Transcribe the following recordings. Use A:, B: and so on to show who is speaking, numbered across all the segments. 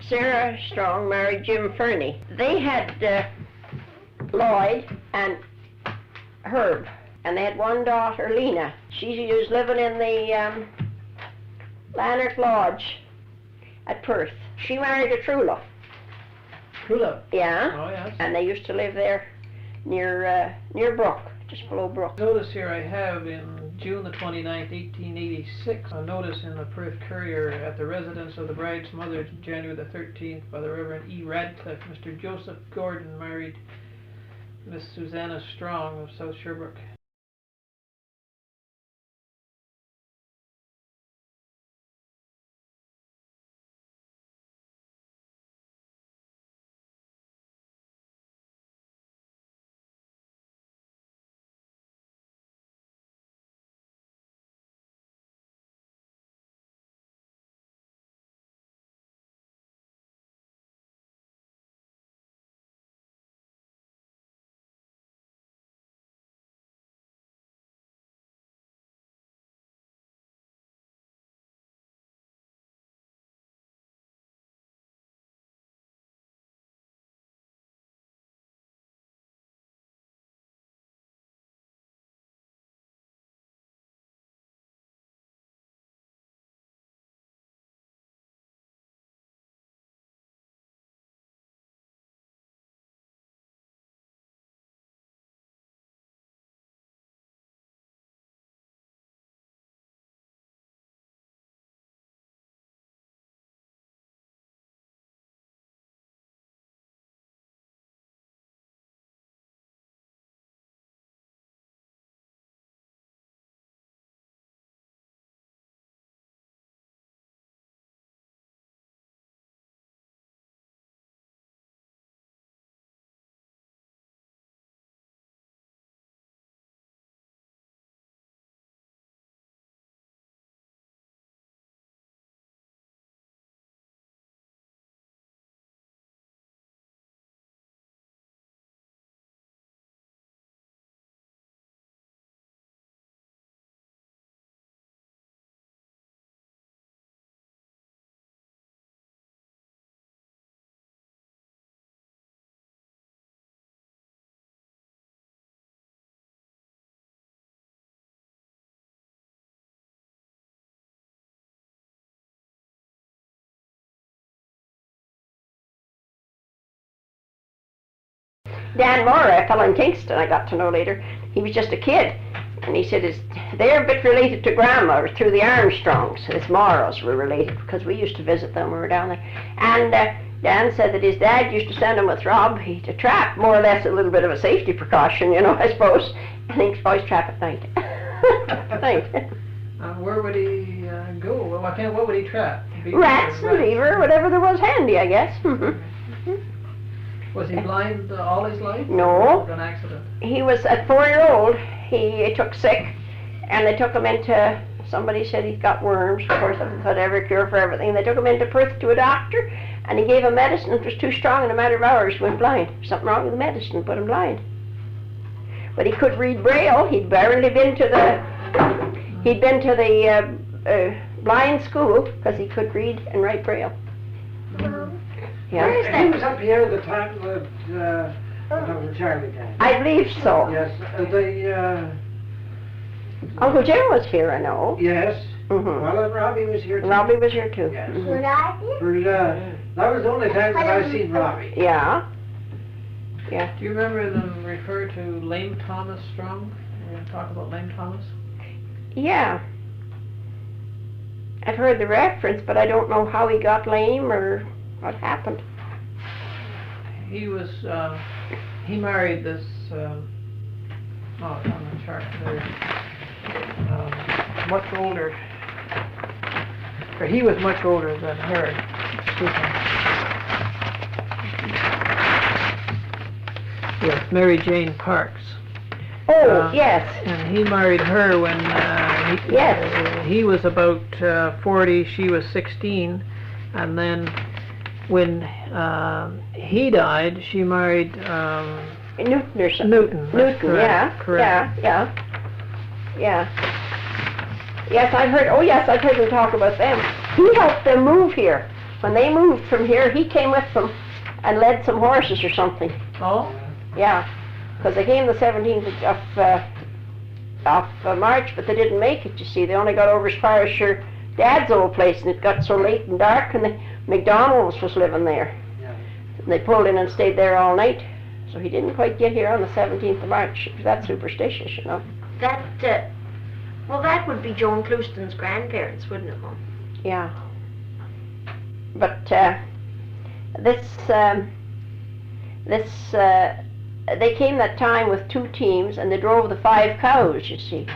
A: Sarah Strong married Jim Fourney. They had Lloyd and Herb, and they had one daughter, Lena. She was living in the Lanark Lodge at Perth. She married a Trullo.
B: Trullo?
A: Yeah.
B: Oh, yes.
A: And they used to live there near Brook, just below Brook.
B: Notice here I have in June the 29th, 1886, a notice in the Perth Courier at the residence of the bride's mother, January the 13th, by the Reverend E. Radcliffe. Mr. Joseph Gordon married Miss Susanna Strong of South Sherbrooke.
A: Dan Mora, a fellow in Kingston I got to know later, he was just a kid. And he said they're a bit related to Grandma through the Armstrongs. His Moras were related because we used to visit them when we were down there. And Dan said that his dad used to send him with Rob to trap, more or less a little bit of a safety precaution, you know, I suppose. And he always trap at night. At night.
B: Where would he go? Well, what would he trap?
A: Rats and beaver, whatever there was handy, I guess.
B: Was he blind all his life?
A: No.
B: An accident?
A: He was at 4-year-old. He took sick, and they took him into, somebody said he'd got worms, of course, I thought every cure for everything. They took him into Perth to a doctor, and he gave him medicine. It was too strong. In a matter of hours, he went blind. Something wrong with the medicine, put him blind. But he could read Braille. He'd barely been to the blind school, because he could read and write Braille. Yeah.
C: He was up here at the time that Uncle Charlie died.
A: I believe so.
C: Yes,
A: Uncle Jim was here, I know.
C: Yes.
A: Mm-hmm.
C: Well, and Robbie was here too.
A: Robbie was here too.
C: Yes.
A: Mm-hmm.
C: That was the only time that I seen Robbie.
A: Yeah. Yeah.
B: Do you remember them refer to Lame Thomas Strong? We're going to talk about Lame Thomas?
A: Yeah. I've heard the reference, but I don't know how he got lame or what happened.
B: He was, he married this, oh, it's on the chart there, much older, or he was much older than her, excuse me. Yes, Mary Jane Parks.
A: Oh, yes.
B: And he married her when he was about 40, she was 16, and then when he died, she married
A: Newton or something.
B: Newton.
A: Newton,
B: correct,
A: yeah.
B: correct.
A: Yeah. Yes, I've heard them talk about them. He helped them move here when they moved from here, he came with them and led some horses or something.
B: Oh?
A: Yeah, because they came the 17th of March, but they didn't make it, you see. They only got over as far as your dad's old place, and it got so late and dark, and the McDonald's was living there.
C: Yeah.
A: And they pulled in and stayed there all night. So he didn't quite get here on the 17th of March. That's superstitious, you know.
D: Well, that would be Joan Clouston's grandparents, wouldn't it, Mom?
A: Yeah. But they came that time with 2 teams, and they drove the 5 cows, you see.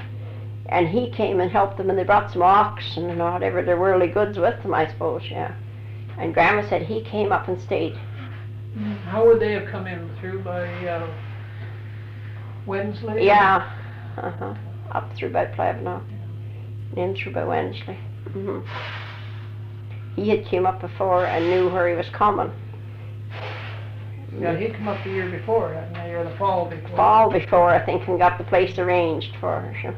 A: And he came and helped them, and they brought some oxen and whatever their worldly goods with them, I suppose, yeah. And Grandma said he came up and stayed.
B: How would they have come in? Through by Wensley?
A: Yeah. Up through by Plevna, and in through by Wensley. He had came up before and knew where he was coming.
B: Yeah, he'd come up the year before, or the fall before.
A: Fall before, I think, and got the place arranged for her.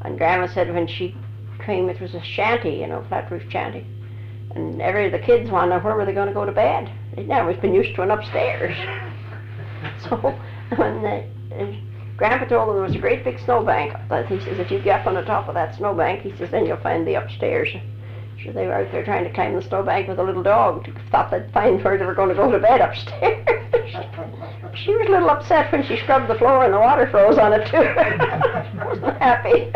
A: And Grandma said when she came, it was a shanty, you know, flat roof shanty. And the kids wanted to know where were they going to go to bed. They'd never been used to an upstairs. So when Grandpa told them there was a great big snowbank, he says if you get up on the top of that snowbank, he says then you'll find the upstairs. So they were out there trying to climb the snowbank with a little dog. Thought they'd find where they were going to go to bed upstairs. She was a little upset when she scrubbed the floor and the water froze on it too. Wasn't happy.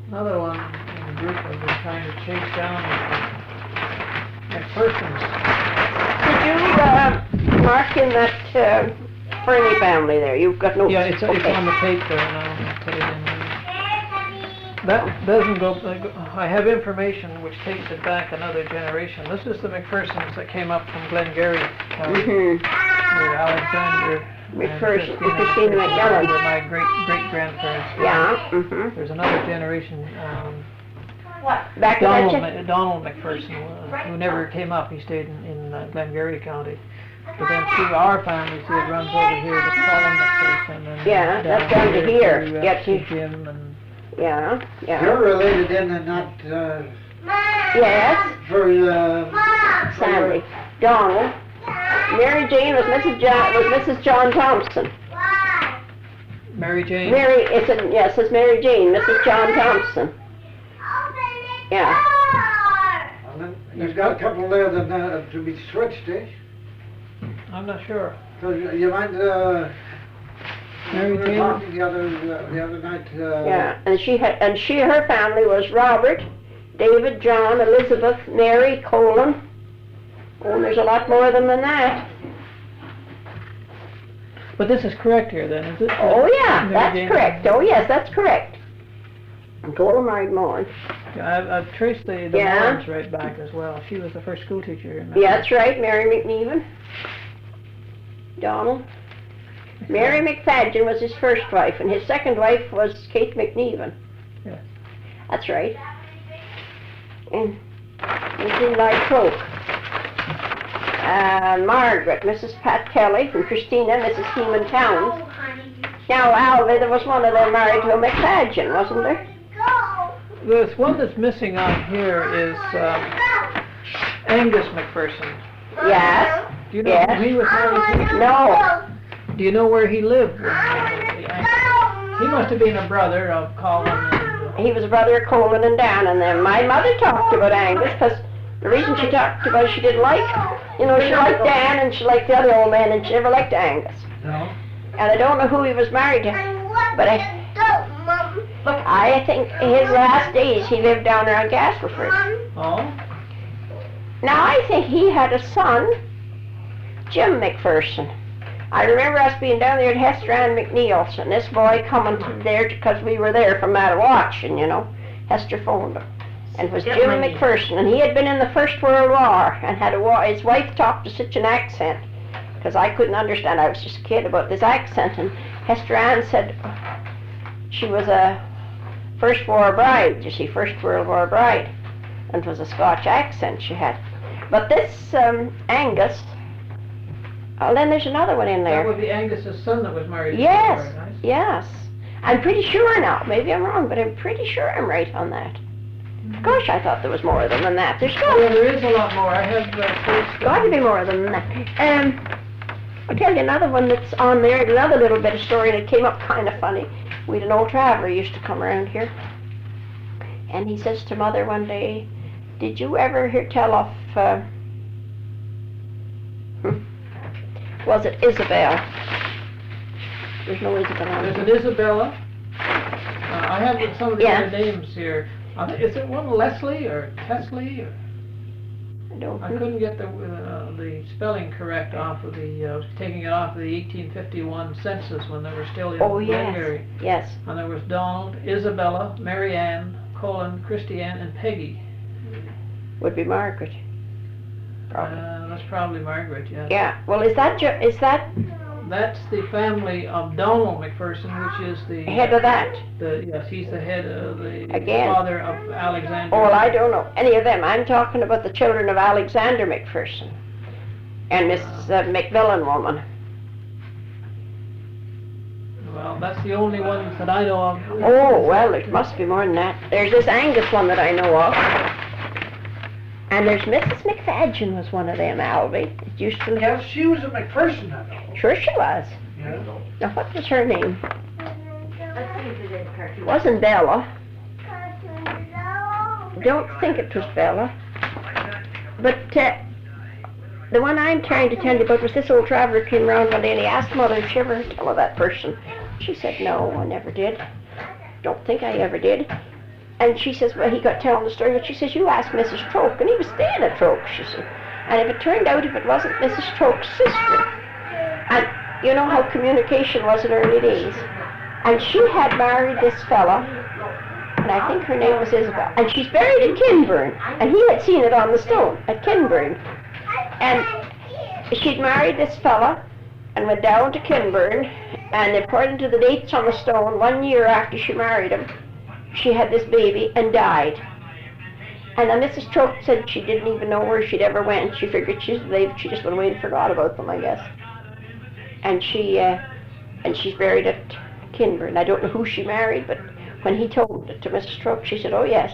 B: Another one in the group was trying to chase down McPherson's.
A: Did you mark in that Fourney family there? You've got notes.
B: Yeah, it's
A: Okay.
B: on the tape there, and I'll put it in there. That doesn't go, I have information which takes it back another generation. This is the McPhersons that came up from Glengarry County. With Alexander
A: McPherson,
B: and
A: Christina McMillan.
B: were my great-grandparents.
A: Yeah.
B: There's another generation,
A: Back to that.
B: Donald McPherson, who never came up. He stayed in Glengarry County. But then through our family, see, it runs over here to Colin McPherson. And
A: Yeah, that's down to here.
B: To,
A: Get to
B: Jim and
A: Yeah.
C: You're related in and not,
A: Yes.
C: very,
A: Sandy. Donald. Mary Jane was Mrs. John Thompson.
B: Mary Jane.
A: It says Mary Jane, Mrs. John Thompson. Yeah.
C: and then you've got a couple there that, to be switched, eh?
B: I'm not sure.
C: So you might,
B: Mary
C: we were
B: Jane?
C: talking the other night,
A: Yeah, and her family was Robert, David, John, Elizabeth, Mary, Colin. Oh, and there's a lot more of them than that.
B: But this is correct here then, is it?
A: Oh yeah,
B: Mary
A: that's
B: Jane?
A: correct. Oh yes, that's correct. And Colin married Maureen.
B: Yeah, I've traced the
A: Yeah.
B: Morans right back as well. She was the first school teacher here.
A: Yeah, that's right, Mary McNeven. Donald. Mary McFadden was his first wife, and his second wife was Kate McNeven.
B: Yeah.
A: That's right. And Eli Croak. Margaret, Mrs. Pat Kelly, and Christina, Mrs. Heeman Towns. Now, Alvie, there was one of them married to a McFadden, wasn't there?
B: There's one that's missing on here is Angus Mcpherson.
A: Yes.
B: Do you know
A: Yes.
B: who he was married to?
A: No.
B: Do you know where he lived? He must have been a brother of Colin and...
A: He was a brother of Colin and Dan, and then my mother talked about Angus, because the reason she talked about it, she didn't like, she liked Dan and she liked the other old man, and she never liked Angus.
C: no?
A: And I don't know who he was married to, but I think his last days he lived down there on Castleford.
B: Oh?
A: Now I think he had a son, Jim McPherson. I remember us being down there at Hester and McNeil's, and this boy coming to there because we were there from Madawaska, Hester phoned him. And it was Jim McPherson, and he had been in the First World War, and his wife talked to such an accent, because I couldn't understand, I was just a kid, about this accent, and Hester Ann said she was a First War bride, First World War bride, and it was a Scotch accent she had. But this Angus, then there's another one in there.
B: That would be Angus's son that was married to
A: Yes,
B: her, right?
A: yes. I'm pretty sure now. Maybe I'm wrong, but I'm pretty sure I'm right on that. Gosh, I thought there was more of them than that. There's
B: Well,
A: got,
B: there is a lot more. I have
A: got to be more of them than that. I'll tell you another one that's on there, another little bit of story that came up kind of funny. We had an old traveler used to come around here, and he says to Mother one day, did you ever hear tell of, was it Isabel? There's no Isabel on
B: There's
A: it.
B: an Isabella. I have some of the
A: Yeah.
B: other names here. Is it one Leslie or Tesley? Or?
A: I don't
B: I
A: know.
B: couldn't get the spelling correct off of I was taking it off of the 1851 census when they were still in
A: Oh, yes,
B: Glengarry.
A: yes.
B: And there was Donald, Isabella, Mary Ann, Colin, Christiane, and Peggy.
A: Would be Margaret. Probably.
B: That's probably Margaret, yeah.
A: Yeah, well, is that,
B: That's the family of Donald McPherson, which is the
A: head of that?
B: Yes, he's the head of the
A: Again.
B: father of Alexander.
A: Oh, well, I don't know any of them. I'm talking about the children of Alexander McPherson and Miss McMillan woman.
B: Well, that's the only ones that I know of.
A: Oh, well, there must be more than that. There's this Angus one that I know of. And there's Mrs. McFadgen was one of them, Alvie. It used to live.
C: Yeah, she was a McPherson, I know.
A: Sure she was.
C: Yeah.
A: Now, what was her name?
D: Let's see if it is cartoon.
A: It wasn't Bella. Don't think it was Bella. But the one I'm trying to tell you about was this old traveler came around one day and he asked Mother if she ever heard tell of that person. She said, no, I never did. Don't think I ever did. And she says, well, he got telling the story, but she says, you asked Mrs. Troke, and he was staying at Troke, she said. And if it turned out if it wasn't Mrs. Troke's sister, and you know how communication was in early days, and she had married this fella, and I think her name was Isabel, and she's buried in Kinburn, and he had seen it on the stone at Kinburn. And she'd married this fella, and went down to Kinburn, and according to the dates on the stone, 1 year after she married him, she had this baby and died. And then Mrs. Troke said she didn't even know where she'd ever went. She figured she just went away and forgot about them, I guess. And she's buried at Kinburn. I don't know who she married, but when he told it to Mrs. Troke, she said, oh yes.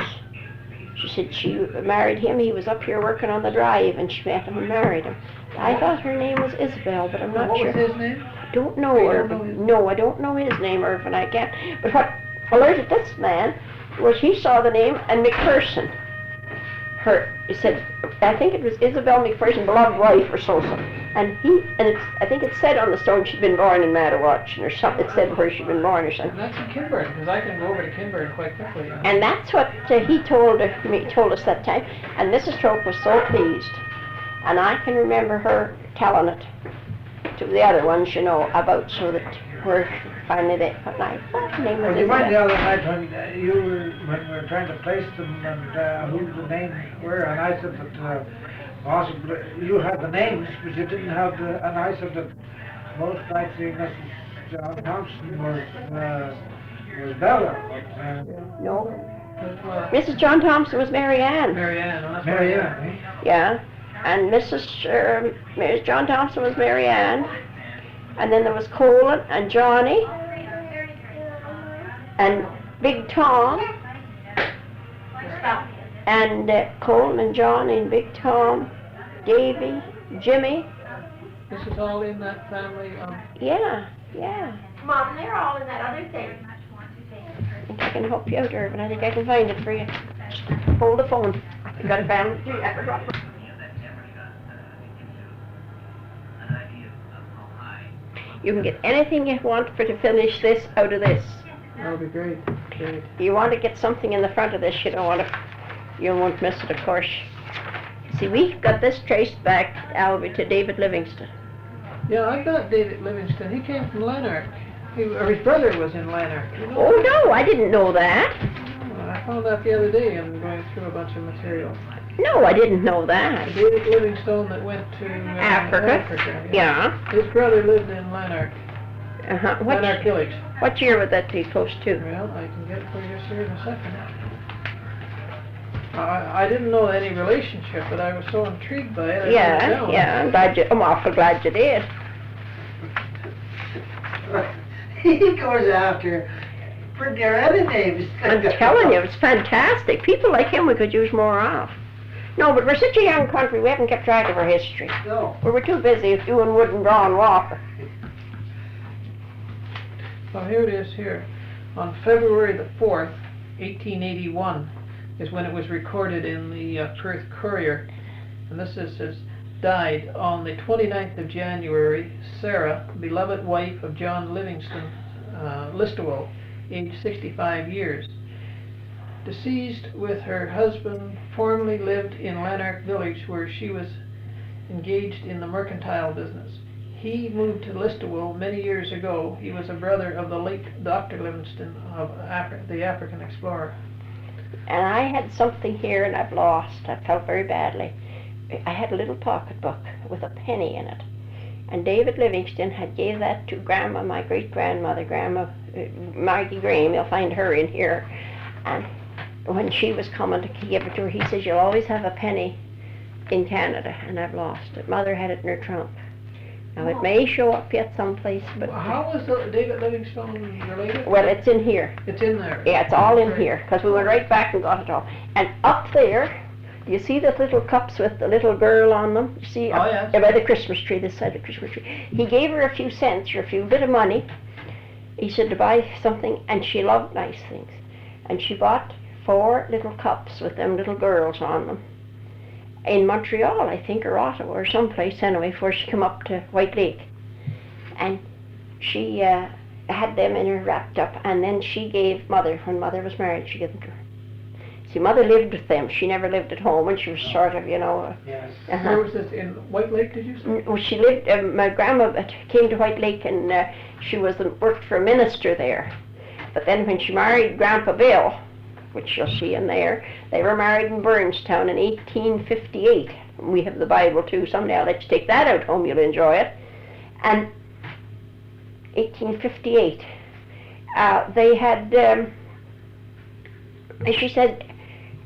A: She said she married him. He was up here working on the drive, and she met him and married him. I thought her name was Isabel, but I'm not
B: What
A: sure.
B: was his name?
A: I don't know
B: You don't
A: Irvin.
B: know his-
A: No, I don't know his name, Irvin. I can't. But what alerted this man was he saw the name and McPherson. He said, I think it was Isabel McPherson, beloved wife or so. And I think it said on the stone she'd been born in Madawaska or something. It said where she'd been born or
B: And
A: something.
B: that's in Kinburn, because I can go over to Kinburn quite quickly.
A: And that's what he told us that time. And Mrs. Troke was so pleased. And I can remember her telling it to the other ones, you know, about so that where finally what name was
C: Well, you mind the
A: Isabel?
C: other night when when we were trying to place them and who the names were, and I said that possibly you had the names, but you didn't have and I said that most likely Mrs. John Thompson was Bella, but
A: No.
B: But,
A: Mrs. John Thompson was Mary Ann.
B: Mary Ann. Well, that's
C: Mary
B: right.
C: Ann, eh?
A: Yeah. And Mrs. John Thompson was Mary Ann. And then there was Colin and Johnny and Big Tom and Colin and Johnny and Big Tom, Davy, Jimmy.
B: This is all in that family.
A: Yeah.
D: Mom, they're all in that other thing.
A: I think I can help you out, Irvin. I think I can find it for you. Just hold the phone. I got a family tree. I forgot. You can get anything you want to finish this out of this.
B: That'll be great. Great.
A: You want to get something in the front of this, you won't miss it, of course. See, we got this traced back, Alvie, to David Livingston.
B: Yeah, I got David Livingston. He came from Lanark. Or his brother was in Lanark. You know?
A: Oh, no, I didn't know that.
B: I found out the other day. I'm going through a bunch of material.
A: No, I didn't know that.
B: David Livingstone that went to
A: Africa. Yeah.
B: His brother lived in Lanark.
A: Uh-huh.
B: Lanark Village.
A: What year would that be close to?
B: Well, I can get it for you here in a second. I didn't know any relationship, but I was so intrigued by it.
A: I'm awful glad you did.
C: He goes after Pretty near any names.
A: I'm telling you, it's fantastic. People like him we could use more of. No, but we're such a young country, we haven't kept track of our history.
C: No.
A: We were too busy doing wood and drawing water.
B: Well, here it is here. On February the 4th, 1881, is when it was recorded in the Perth Courier. And this says, died on the 29th of January, Sarah, beloved wife of John Livingston Listowel, aged 65 years. Deceased with her husband, formerly lived in Lanark Village where she was engaged in the mercantile business. He moved to Listowel many years ago. He was a brother of the late Dr. Livingston of the African explorer.
A: And I had something here and I've lost. I felt very badly. I had a little pocketbook with a penny in it. And David Livingston had gave that to Grandma, my great-grandmother, Grandma Maggie Graham. You'll find her in here. And when she was coming to give it to her, he says, you'll always have a penny in Canada, and I've lost it. Mother had it in her trunk. Now, it may show up yet someplace, but...
B: How was David Livingstone related?
A: Well, it's in here.
B: It's in there.
A: Yeah, it's all in here, because we went right back and got it all. And up there, do you see the little cups with the little girl on them? You see,
B: Oh, yes.
A: by the Christmas tree, this side of the Christmas tree. He gave her a few cents or a few bit of money. He said to buy something, and she loved nice things. And she bought 4 little cups with them little girls on them. In Montreal, I think, or Ottawa, or someplace anyway, before she came up to White Lake. And she had them in her wrapped up, and then she gave Mother, when Mother was married, she gave them to her. See, Mother lived with them. She never lived at home, and she was sort of, you know...
C: Yes.
B: Where was this, in White Lake, did you say?
A: Well, she lived, my grandma came to White Lake, and she worked for a minister there. But then when she married Grandpa Bill, which you'll see in there, they were married in Burnstown in 1858. We have the Bible too. Someday I'll let you take that out home, you'll enjoy it. And 1858, they had, she said,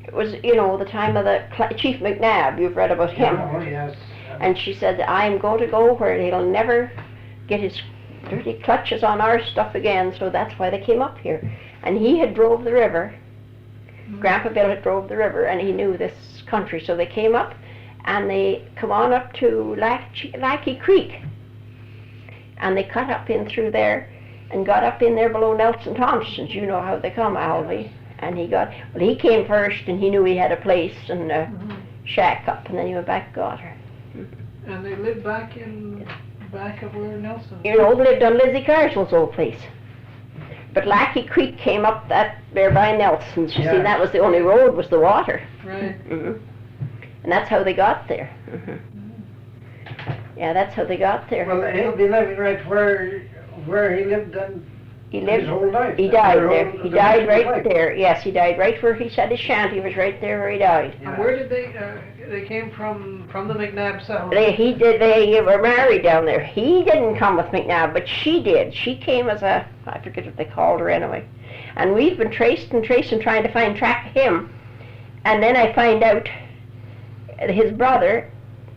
A: it was, you know, the time of the Chief McNabb, you've read about him.
C: Oh, yes.
A: And she said, I'm going to go where he'll never get his dirty clutches on our stuff again, so that's why they came up here. And he had drove the river. Grandpa Bill had drove the river, and he knew this country, so they came up, and they come on up to Lackey Creek, and they cut up in through there, and got up in there below Nelson Thompson's. You know how they come, Alvie. And he came first, and he knew he had a place, and shack up, and then he went back and got her.
B: And they lived back of where Nelson...
A: You know, they lived on Lizzie Carswell's old place. But Lackey Creek came up that there by Nelson's. You see, that was the only road, was the water.
B: Right.
A: And that's how they got there. Yeah, that's how they got there.
C: Well, he'll be living right where he lived then.
A: He lived,
C: his whole life.
A: he died
C: Their
A: there.
C: whole-
A: He
C: the
A: died
C: rest of his
A: right
C: life.
A: there. Yes, he died right where he had his shanty. Was right there where he died.
C: Yeah.
B: And where did they came from the McNabb settlement?
A: They were married down there. He didn't come with McNabb, but she did. She came as a, I forget what they called her anyway. And we've been tracing, trying to find track of him. And then I find out his brother,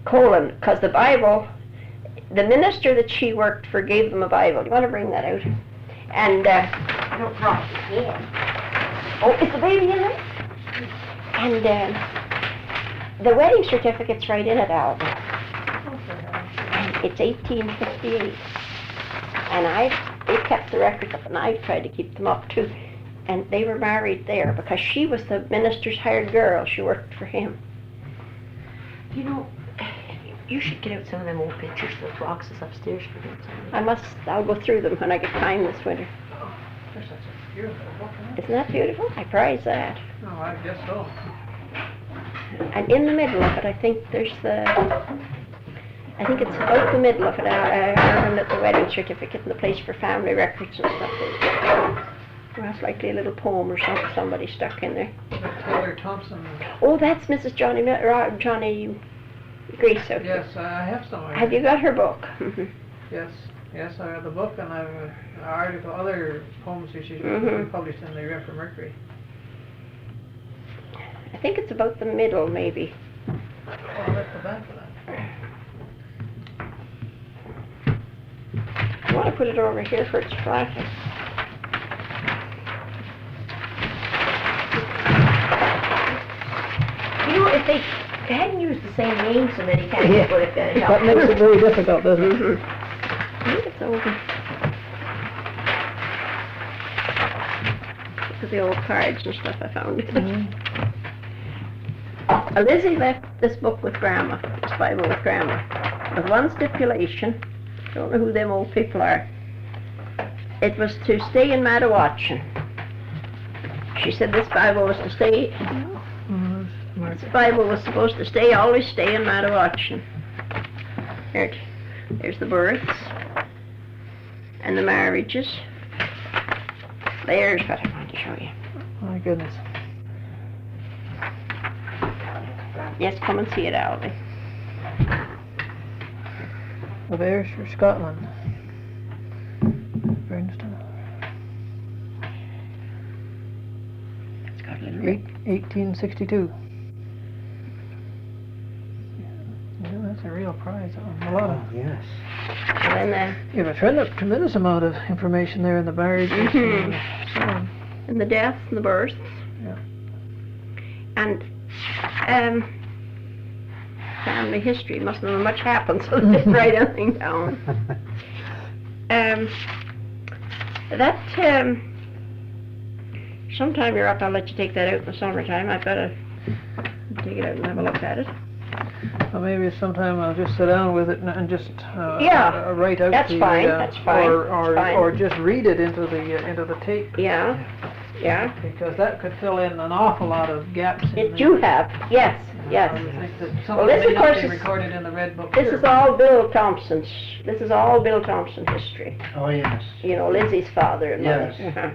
A: Colin, because the Bible, the minister that she worked for gave them a Bible. Do you want to bring that out? And, no problem. Yeah. Oh, is the baby in there? And the wedding certificate's right in it, Alvie. And it's 1858. And they kept the records up, and I tried to keep them up too. And they were married there because she was the minister's hired girl. She worked for him.
D: You know, you should get out some of them old pictures, those boxes upstairs for them.
A: I'll go through them when I get time this winter.
B: Oh, that's such a beautiful book, isn't it?
A: Isn't that beautiful? I prize that.
B: Oh, I guess so.
A: And in the middle of it, I think it's about the middle of it, Irvin, at the wedding certificate and the place for family records and stuff. Well, that's likely a little poem or something somebody stuck in there.
B: Taylor Thompson.
A: Oh, that's Mrs. Johnny Grace out there.
B: Yes, I have some.
A: Have you got her book?
B: Yes, I have the book, and I have an article, other poems that she's published in the Renfrew Mercury.
A: I think it's about the middle, maybe.
B: Oh, that's the back of that.
A: I want to put it over here for its flashing.
D: if they hadn't used the same name so many times,
B: Yeah.
D: it would have been
B: That makes it very difficult, doesn't it?
A: I think it's over. Look at the old cards and stuff I found. Lizzie left this book with Grandma, this Bible with Grandma, with one stipulation. Don't know who them old people are. It was to stay in Madawaska. She said this Bible was to stay, this Bible was supposed to stay, always stay in Madawaska. There's the births and the marriages. There's what I want to show you.
B: My goodness.
A: Yes, come and see it, Alvie.
B: Of Ayrshire, Scotland. Princeton.
A: It's got a little
B: 1862. Yeah, that's a real prize. A lot of.
C: Yes.
A: And then
B: You have a tremendous amount of information there in the marriages and so on.
A: and the deaths and the births.
B: Yeah.
A: And family history mustn't have much happened, so they didn't write anything down. Sometime you're up, I'll let you take that out in the summertime. I've got to take it out and have a look at it.
B: Well, maybe sometime I'll just sit down with it and just
A: Yeah,
B: write out
A: that's
B: the
A: fine, that's fine,
B: or
A: that's fine.
B: or just read it into the tape,
A: Yeah, yeah.
B: because that could fill in an awful lot of gaps.
A: It do have, yes, yes.
B: I would think that some
A: Well,
B: of it
A: this,
B: may
A: of
B: not
A: course,
B: be
A: is-
B: recorded in the red book.
A: This
B: here.
A: is all Bill Thompson's, this is all Bill Thompson history.
C: Oh, yes.
A: You know, Lizzie's father and mother.
C: Yes.
A: Uh-huh.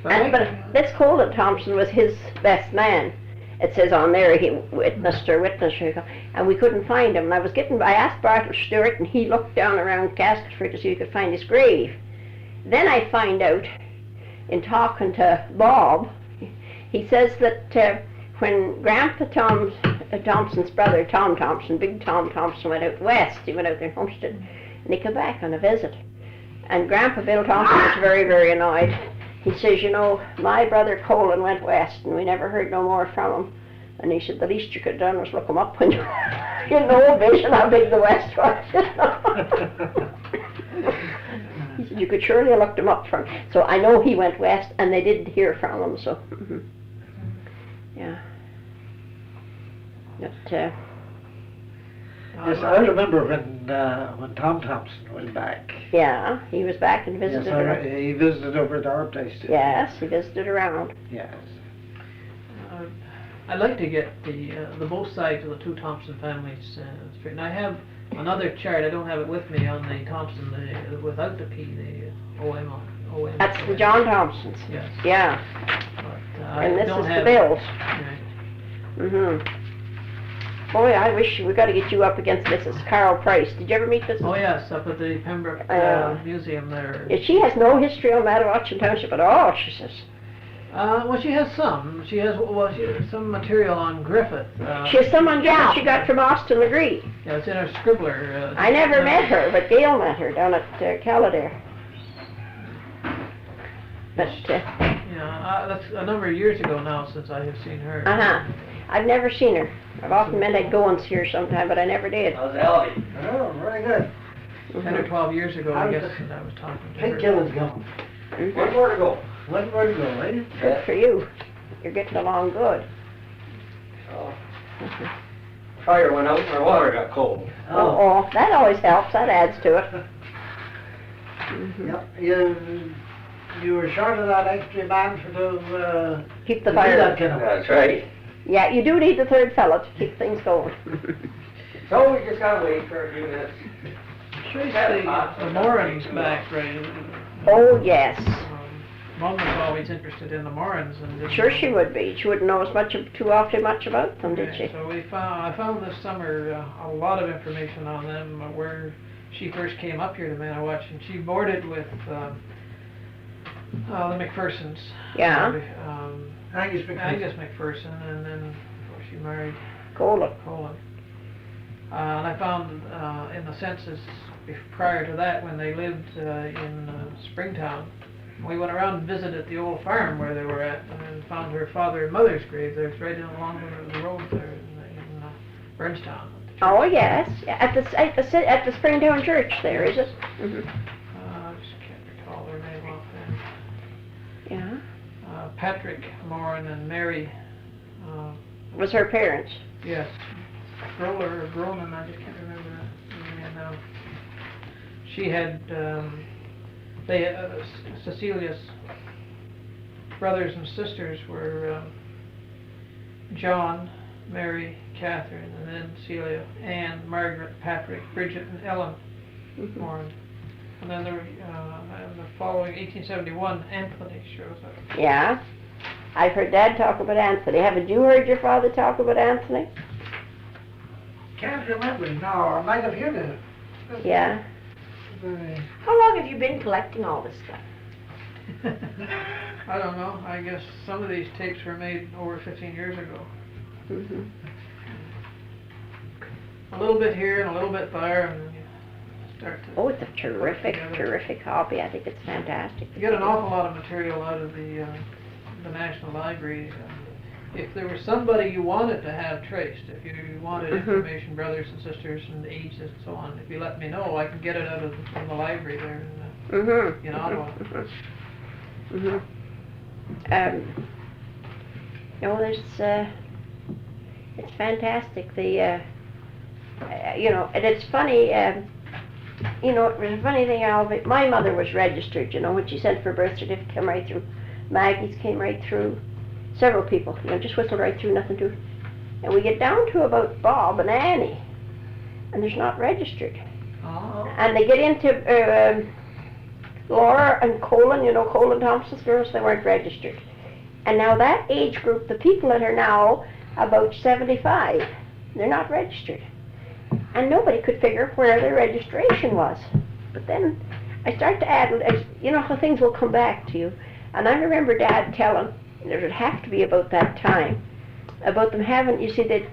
B: But
A: And, but let's call it Thompson was his best man. It says on there he witnessed, and we couldn't find him. And I asked Bartle Stewart, and he looked down around Castleford to see if he could find his grave. Then I find out, in talking to Bob, he says that when Grandpa Thompson's brother, Tom Thompson, Big Tom Thompson, went out west, he went out there in Homestead, and he came back on a visit. And Grandpa Bill Thompson was very, very annoyed. He says, you know, my brother Colin went west and we never heard no more from him. And he said, the least you could have done was look him up when you had no vision how big the west was. He said, you could surely have looked him up from. So I know he went west and they didn't hear from him, so. Yeah. But,
C: Yes, I remember when Tom Thompson went back.
A: yeah, he was back and
C: Yes,
A: visited around.
C: he visited over at our place too.
A: Yes, he visited around.
C: Yes.
B: I'd like to get the both sides of the two Thompson families straight. And I have another chart. I don't have it with me on the Thompson without the P, the OM.
A: That's the John Thompsons.
B: Yes.
A: Yeah,
B: But,
A: and
B: I
A: this
B: don't
A: is
B: have
A: the Bills.
B: Right.
A: Boy, I wish we got to get you up against Mrs. Carol Price. Did you ever meet Mrs.?
B: Oh yes, up at the Pembroke Museum there.
A: Yeah, she has no history on Madawaska Township at all, she says.
B: Well, she has some. She has some material on Griffith.
A: She has someone down she got from Austin McGree.
B: Yeah, it's in her scribbler.
A: I never met her, but Gail met her down at Kildare. But,
B: Yeah, that's a number of years ago now since I have seen her.
A: I've never seen her. I've often meant I'd go and see her sometime, but I never did.
E: How's Alvie?
C: Oh, very good.
B: 10 or 12 years ago, I guess, that I was talking to her.
C: Big Killen's gone.
E: One more to go.
C: One more to go, eh?
A: Good for you. You're getting along good.
E: Oh. Fire went out and our water got cold.
A: Oh, that always helps. That adds to it.
C: Yep, you were short of that extra man to
A: Keep the
C: do
A: fire.
C: that kind of work.
E: That's right.
A: Yeah, you do need the third fellow to keep things going.
E: So we just gotta wait for a few minutes.
B: Trace the Morans back, right?
A: Oh, yes.
B: Mom was always interested in the Morans, and didn't
A: Sure
B: know-
A: she would be. She wouldn't know too awfully much about them, did
B: Okay,
A: she?
B: so I found this summer a lot of information on them, where she first came up here to Madawaska, and she boarded with the McPhersons.
A: Yeah.
C: Angus Mcpherson.
B: Angus Mcpherson, and then before she married
A: Colin.
B: Colin. And I found in the census prior to that, when they lived in Springtown, we went around and visited the old farm where they were at, and found around her father and mother's grave there. It's right in along the road there in Burnstown.
A: Oh, yes, at the Springtown Church there, is it? Mm-hmm.
B: I just can't recall their name offhand.
A: Yeah.
B: Patrick Moran and Mary.
A: Was her parents.
B: Yes. Groller or Gronan, I just can't remember that. And she had, Cecilia's brothers and sisters were John, Mary, Catherine, and then Celia, Anne, Margaret, Patrick, Bridget, and Ellen Moran. And then there were, the following 1871, Anthony shows up.
A: Yeah. I've heard Dad talk about Anthony. Haven't you heard your father talk about Anthony?
C: Can't remember now, I might have heard it.
A: Yeah.
D: How long have you been collecting all this stuff?
B: I don't know. I guess some of these tapes were made over 15 years ago.
A: Mm-hmm.
B: A little bit here and a little bit there, and then you start to...
A: Oh, it's a terrific hobby. I think it's fantastic.
B: You get an awful lot of material out of the National Library. If there was somebody you wanted to have traced, if you wanted information, brothers and sisters and ages and so on, if you let me know, I can get it out from the library there in Ottawa.
A: No, there's, it's fantastic. The, and it's funny, it was a funny thing, Alvie. My mother was registered, when she sent for a birth certificate, came right through. Maggie's came right through. Several people, just whistled right through, nothing to it. And we get down to about Bob and Annie, and there's not registered.
B: Oh.
A: And they get into Laura and Colin, Colin Thompson's girls, they weren't registered. And now that age group, the people that are now about 75, they're not registered. And nobody could figure where their registration was. But then I start to add, how things will come back to you. And I remember Dad telling, there would have to be about that time, about them having, that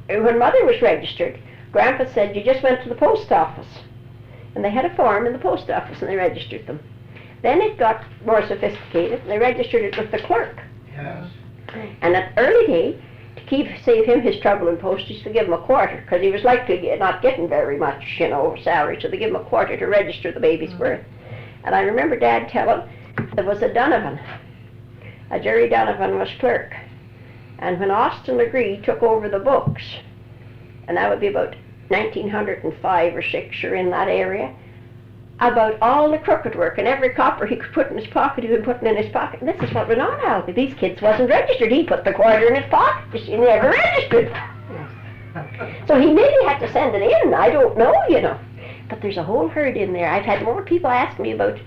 A: when Mother was registered, Grandpa said you just went to the post office. And they had a form in the post office and they registered them. Then it got more sophisticated and they registered it with the clerk.
C: Yes.
A: And at the early day, to save him his trouble and postage, to give him a quarter, because he was likely not getting very much, salary, so they give him a quarter to register the baby's birth. And I remember Dad telling, there was a Donovan. A Jerry Donovan was clerk. And when Austin Legree took over the books, and that would be about 1905 or 6 or in that area, about all the crooked work and every copper he could put in his pocket, he would put it in his pocket. And this is what went on, Alvie. These kids wasn't registered. He put the quarter in his pocket. He never registered. So he maybe had to send it in. I don't know, But there's a whole herd in there. I've had more people ask me about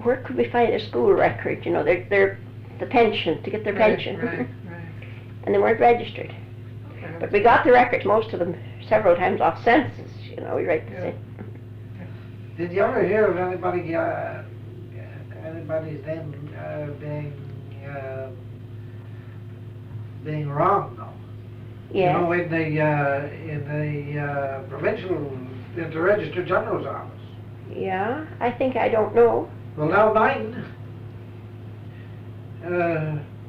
A: where could we find a school record, they're the pension, to get their pension.
B: Right.
A: And they weren't registered.
B: Okay.
A: But we got the records, most of them, several times off census, we write the same.
C: Did you ever hear of anybody's name being wrong, though?
A: Yes.
C: In the provincial, in the Register General's office.
A: Yeah, I don't know.
C: Well, now mine,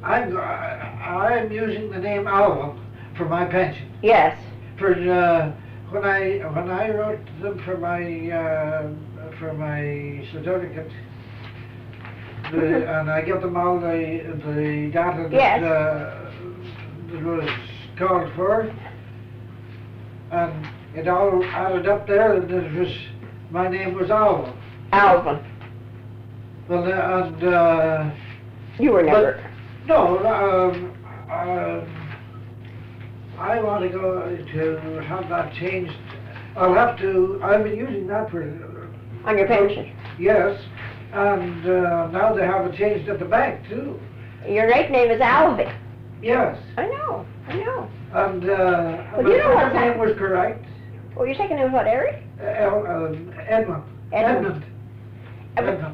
C: I'm using the name Alvie for my pension.
A: Yes.
C: For when I wrote them for my certificate, and I get them all the data that was called for, and it all added up there, and my name was Alvie.
A: Alvin.
C: Well, and
A: You were never.
C: I want to go to have that changed. I've been using that for...
A: On your pension.
C: Yes, and now they have it changed at the bank too.
A: Your right name is Alvie.
C: Yes.
A: I know.
C: And
A: Well, you know
C: my
A: what's
C: name was correct.
A: Oh, your second name was what, Eric?
C: Edmund.
A: Edmund.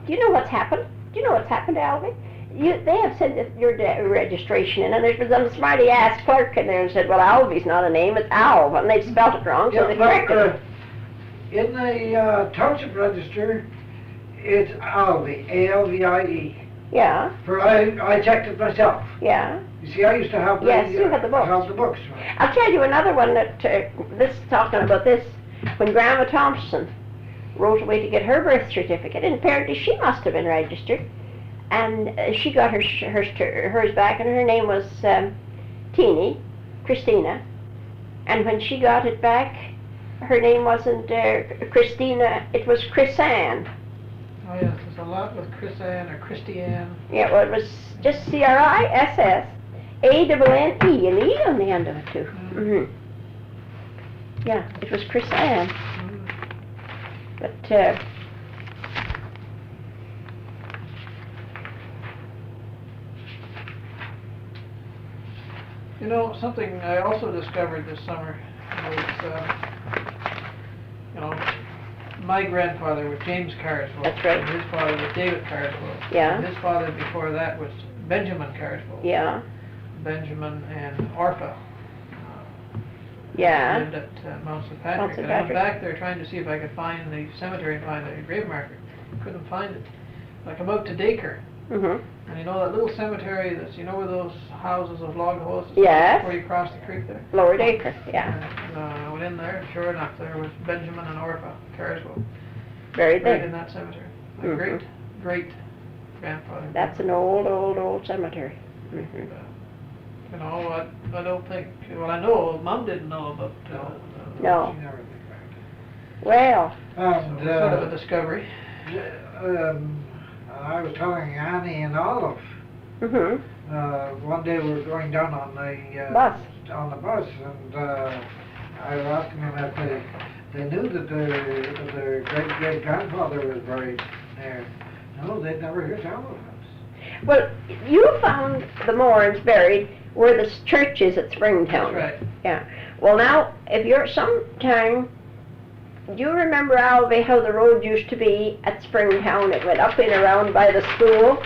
A: Do you know what's happened? Do you know what's happened to Alvie? They have said that your registration in, and there's been some smarty-ass clerk in there and said, well, Alvie's not a name, it's Alv, and they've spelled it wrong, so they corrected it.
C: In the township register, it's Alvie, A-L-V-I-E.
A: Yeah,
C: For I checked it myself.
A: yeah.
C: You see, I used to have the,
A: Yes, you had the books.
C: have the books.
A: I'll tell you another one that, talking about this, when Grandma Thompson wrote away to get her birth certificate, and apparently she must have been registered, and she got hers back, and her name was Teeny, Christina, and when she got it back, her name wasn't Christina, it was Chrisanne.
B: Oh yes, there's a lot with Chris Ann or Christiane.
A: Yeah, well, it was just Crissanne, and E on the end of it too. Mm-hmm. Yeah, it was Chrisanne. But,
B: You know, something I also discovered this summer was, you know, my grandfather was James Carswell.
A: That's right.
B: And his father was David Carswell.
A: Yeah.
B: And his father before that was Benjamin Carswell.
A: yeah,
B: Benjamin and Orpha.
A: yeah.
B: Lived at Mount St. Patrick.
A: Mount St.
B: And I went
A: Patrick.
B: back there trying to see if I could find the cemetery and find a grave marker. Couldn't find it. I come out to Dacre,
A: Mm-hmm.
B: and you know that little cemetery that's, you know where those houses, those log houses?
A: Yes.
B: Before you cross the creek there?
A: Lower Acre, yeah.
B: And I went in there, and sure enough, there was Benjamin and Orpha Carswell,
A: Buried
B: right in
A: there.
B: that cemetery. My
A: Mhm.
B: great grandfather.
A: That's an old cemetery. Mm-hmm.
B: You know, I don't think, well, I know, Mom didn't know about,
A: No.
C: She never did that.
A: Well,
C: And,
B: sort of a discovery.
C: I was telling Annie and Olive,
A: mm-hmm.
C: one day we were going down on the
A: Bus.
C: on the bus, and I was asking them if they knew that their great grandfather was buried there. No, they'd never heard tell of it.
A: Well, you found the Morans buried where the church is at Springtown.
B: That's right.
A: Yeah. Well, now, if you're sometime, do you remember, Alvie, how the road used to be at Springtown? It went up and around by the school.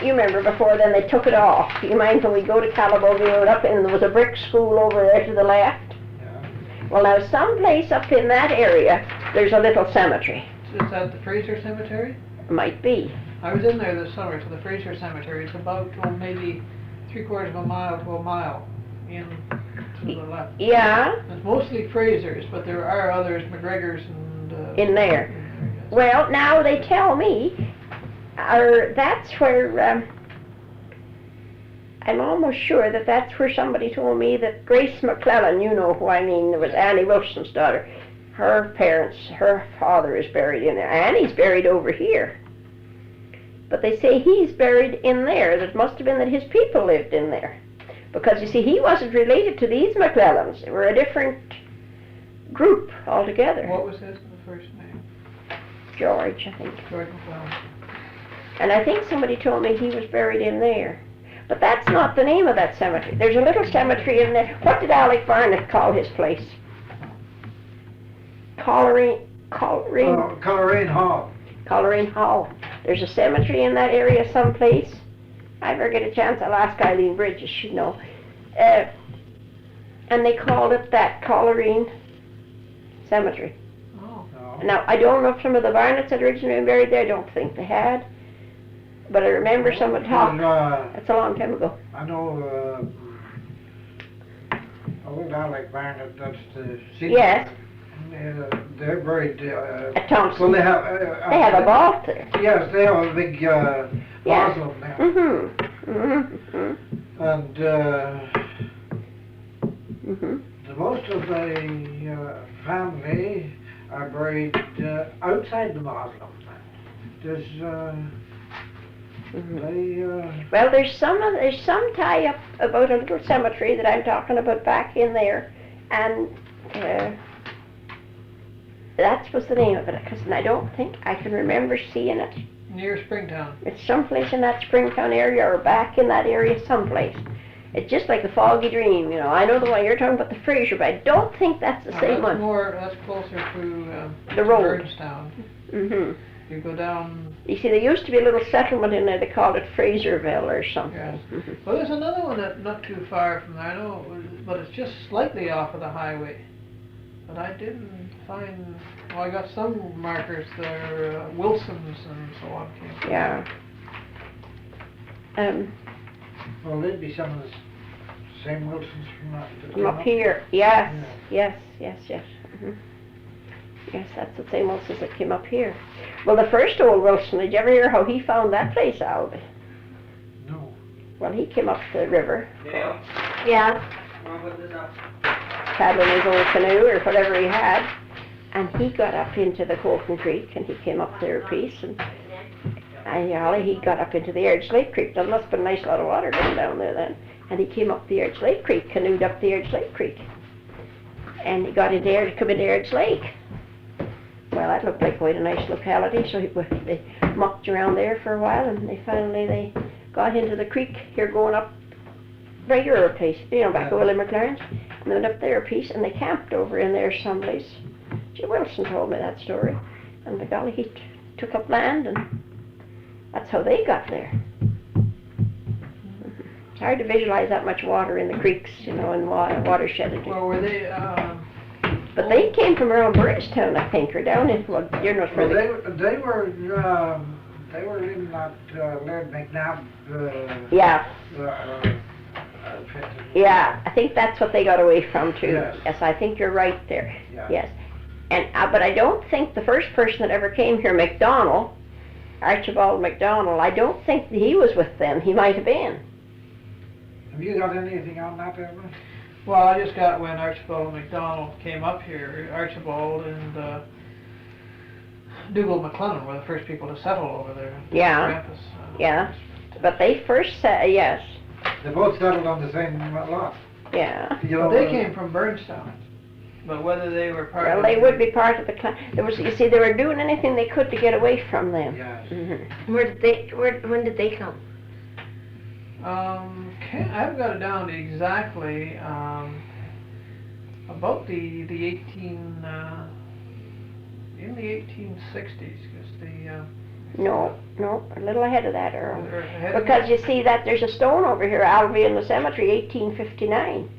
A: You remember before then they took it off. You mind when we go to Calabogie, we went up and there was a brick school over there to the left?
C: Yeah.
A: Well, now, someplace up in that area, there's a little cemetery.
B: Is that the Frasier Cemetery?
A: Might be.
B: I was in there this summer to the Frasier Cemetery. It's about, maybe 3/4 of a mile to a mile in to the left.
A: Yeah,
B: It's mostly Frasers, but there are others, McGregor's and...
A: in there.
B: yes.
A: Well, now they tell me, that's where, I'm almost sure that that's where somebody told me that Grace McClellan, you know who I mean, it was Annie Wilson's daughter, her father is buried in there. Annie's buried over here. But they say he's buried in there. That must have been that his people lived in there. Because, you see, he wasn't related to these McClellans. They were a different group altogether.
B: What was his first name?
A: George, I think.
B: George McClellan.
A: And I think somebody told me he was buried in there. But that's not the name of that cemetery. There's a little cemetery in there. What did Alec Barnett call his place? Coleraine
C: Hall.
A: Coleraine Hall. There's a cemetery in that area someplace. If I ever get a chance, I'll ask Eileen Bridges, she'd know. And they called it that, Coleraine Cemetery.
B: Oh.
C: No.
A: Now, I don't know if some of the Barnetts had originally been buried there. I don't think they had. But I remember someone talking. That's a long time ago.
C: I know old Alec Barnett, that's the senior.
A: Yes.
C: They're buried
A: At Thompson.
C: well, they have
A: a vault there.
C: Yes, they have a big mausoleum there.
A: Mm-hmm. Mm-hmm.
C: And
A: Mm-hmm.
C: the most of the family are buried outside the mausoleum. There's
A: Mm-hmm. Well, there's some tie up about a little cemetery that I'm talking about back in there, and that was the name of it. Because I don't think I can remember seeing it.
B: Near Springtown.
A: It's someplace in that Springtown area or back in that area someplace. It's just like a foggy dream, you know. I know the one you're talking about, the Frasier, but I don't think that's the same one.
B: That's closer to
A: The road.
B: Burnstown.
A: Mm-hmm.
B: You go down.
A: You see, there used to be a little settlement in there. They called it Fraserville or something.
B: Yes.
A: Mhm.
B: Well, there's another one that not too far from there. I know, but it's just slightly off of the highway. But I didn't find. Well, I got some markers there, Wilsons and so on.
A: Yeah.
C: Well, they'd be some of the same Wilsons from that.
A: From up here, yes, yes, yes, yes. Mhm. Yes, that's the same Wilsons that came up here. Well, the first old Wilson, did you ever hear how he found that place, Alvie?
C: No.
A: Well, he came up the river,
E: Yeah.
A: yeah,
E: I'll put this up.
A: paddling his old canoe or whatever he had, and he got up into the Colton Creek, and he came up there a piece, and he got up into the Edge Lake Creek. There must have been a nice lot of water going down there then. And he came up the Edge Lake Creek, canoed up the Edge Lake Creek. And he got in there to come into Edge Lake. Well, that looked like quite a nice locality, so they mucked around there for a while, and they got into the creek here going up by your place, back of Willie McLaren's. And they went up there a piece, and they camped over in there someplace. Jim Wilson told me that story. And by golly, he took up land, and that's how they got there. It's hard to visualize that much water in the creeks, and watershed.
B: Well, were they,
A: But they came from around Bridgetown, I think, or down in, you're not
C: Well,
A: further.
C: they were in that Laird McNabb.
A: Yeah,
C: outfit.
A: yeah, I think that's what they got away from too.
C: Yes.
A: I think you're right there.
C: Yeah.
A: Yes. And, but I don't think the first person that ever came here, Archibald McDonald, I don't think he was with them. He might have been.
C: Have you got anything on that, Elmer?
B: well, I just got when Archibald McDonald came up here, Archibald and Dougal McLennan were the first people to settle over there.
A: Yeah.
B: Campus.
A: Yeah. But they first said, yes,
C: They both settled on the same lot.
A: yeah.
B: Well, they came from Burnstown, but whether they were part
A: Well,
B: of
A: they would be part of the clan. You see, they were doing anything they could to get away from them.
C: Yes.
A: Mhm.
D: When did they come?
B: I've got it down to exactly about the 18 in the 1860s, because
A: No, a little ahead of that, Earl.
B: they're ahead of
A: Because you see that there's a stone over here, Alvie in the cemetery, 1859.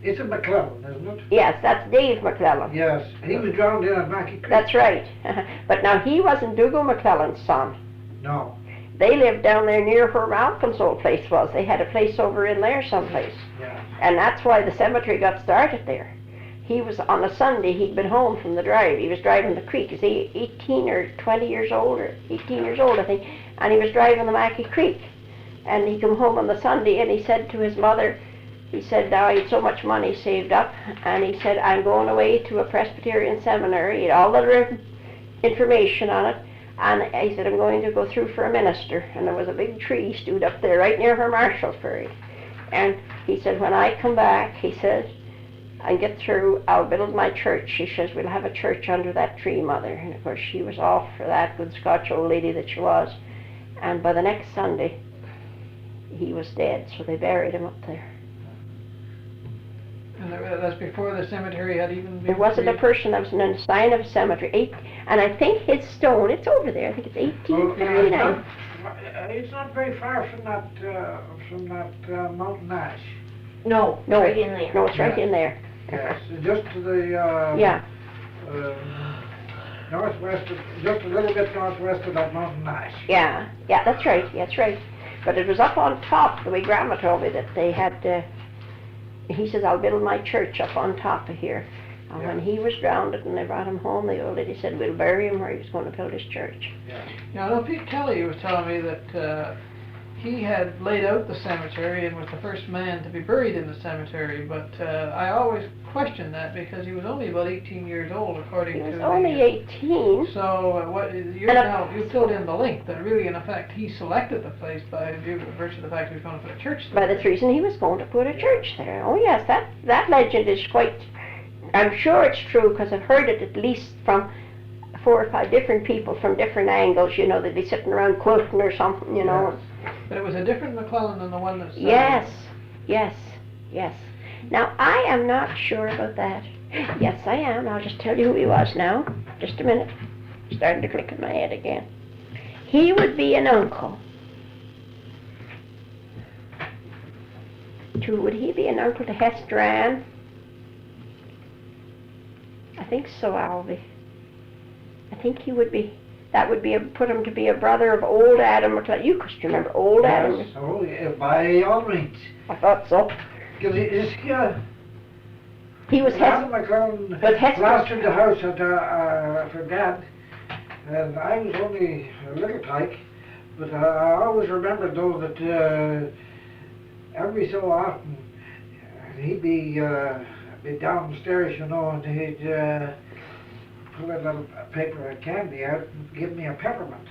C: It's a McClellan, isn't it?
A: Yes, that's Dave McClellan.
C: Yes. He was drowned in at Mackey Creek.
A: That's right. But now he wasn't Dougal McClellan's son.
C: No.
A: They lived down there near where Malcolm's old place was. They had a place over in there someplace.
C: Yeah.
A: And that's why the cemetery got started there. He was, on a Sunday, he'd been home from the drive. He was driving the creek. He's 18 or 20 years old, or 18 years old, I think. And he was driving the Mackey Creek. And he come home on the Sunday, and he said to his mother, he said, now he had so much money saved up, and he said, I'm going away to a Presbyterian seminary. He had all the information on it. And he said, I'm going to go through for a minister. And there was a big tree stood up there right near where Marshall's buried. And he said, when I come back, he says, and get through, I'll build my church. She says, we'll have a church under that tree, Mother. And of course, she was off for that, good Scotch old lady that she was. And by the next Sunday, he was dead, so they buried him up there.
B: And that's before the cemetery had even been
A: There wasn't a
B: created?
A: person that was in a sign of a cemetery. And I think his stone, it's over there, I think it's 1859.
C: It's not very far from that Mountain Ash.
D: No,
A: No,
D: right in there.
A: no, it's right in there.
C: Yes, just to the
A: Yeah,
C: northwest, just a little bit northwest of that Mountain Ash.
A: yeah, that's right. But it was up on top, the way Grandma told me that they had, he says, I'll build my church up on top of here. And when he was drowned and they brought him home, the old lady said, we'll bury him where he was going to build his church.
B: Yeah, I know Pete Kelly was telling me that he had laid out the cemetery and was the first man to be buried in the cemetery, but I always questioned that because he was only about 18 years old, according
A: He
B: to
A: was
B: the...
A: only 18.
B: So you filled in the link that really, in effect, he selected the place by virtue of the fact he was going to put a church there.
A: By the reason he was going to put a church there. Oh yes, that legend is quite, I'm sure it's true because I've heard it at least from 4 or 5 different people from different angles, they'd be sitting around quilting or something,
B: But it was a different McClellan than the one that's...
A: Yes. Now, I am not sure about that. Yes, I am. I'll just tell you who he was now. Just a minute. Starting to click in my head again. He would be an uncle. Would he be an uncle to Hester Ann? I think so, Alvie. I think he would be. That would be put him to be a brother of old Adam McClellan. You could remember old Adam.
C: Yes, oh, yeah, by all means.
A: I thought so.
C: Because
A: He was
C: Adam McClellan
A: but Hester-
C: plastered the house for Dad, and I was only a little tyke, but I always remember though that every so often he'd be downstairs, you know, and he'd pull a little paper of candy out and give me a peppermint.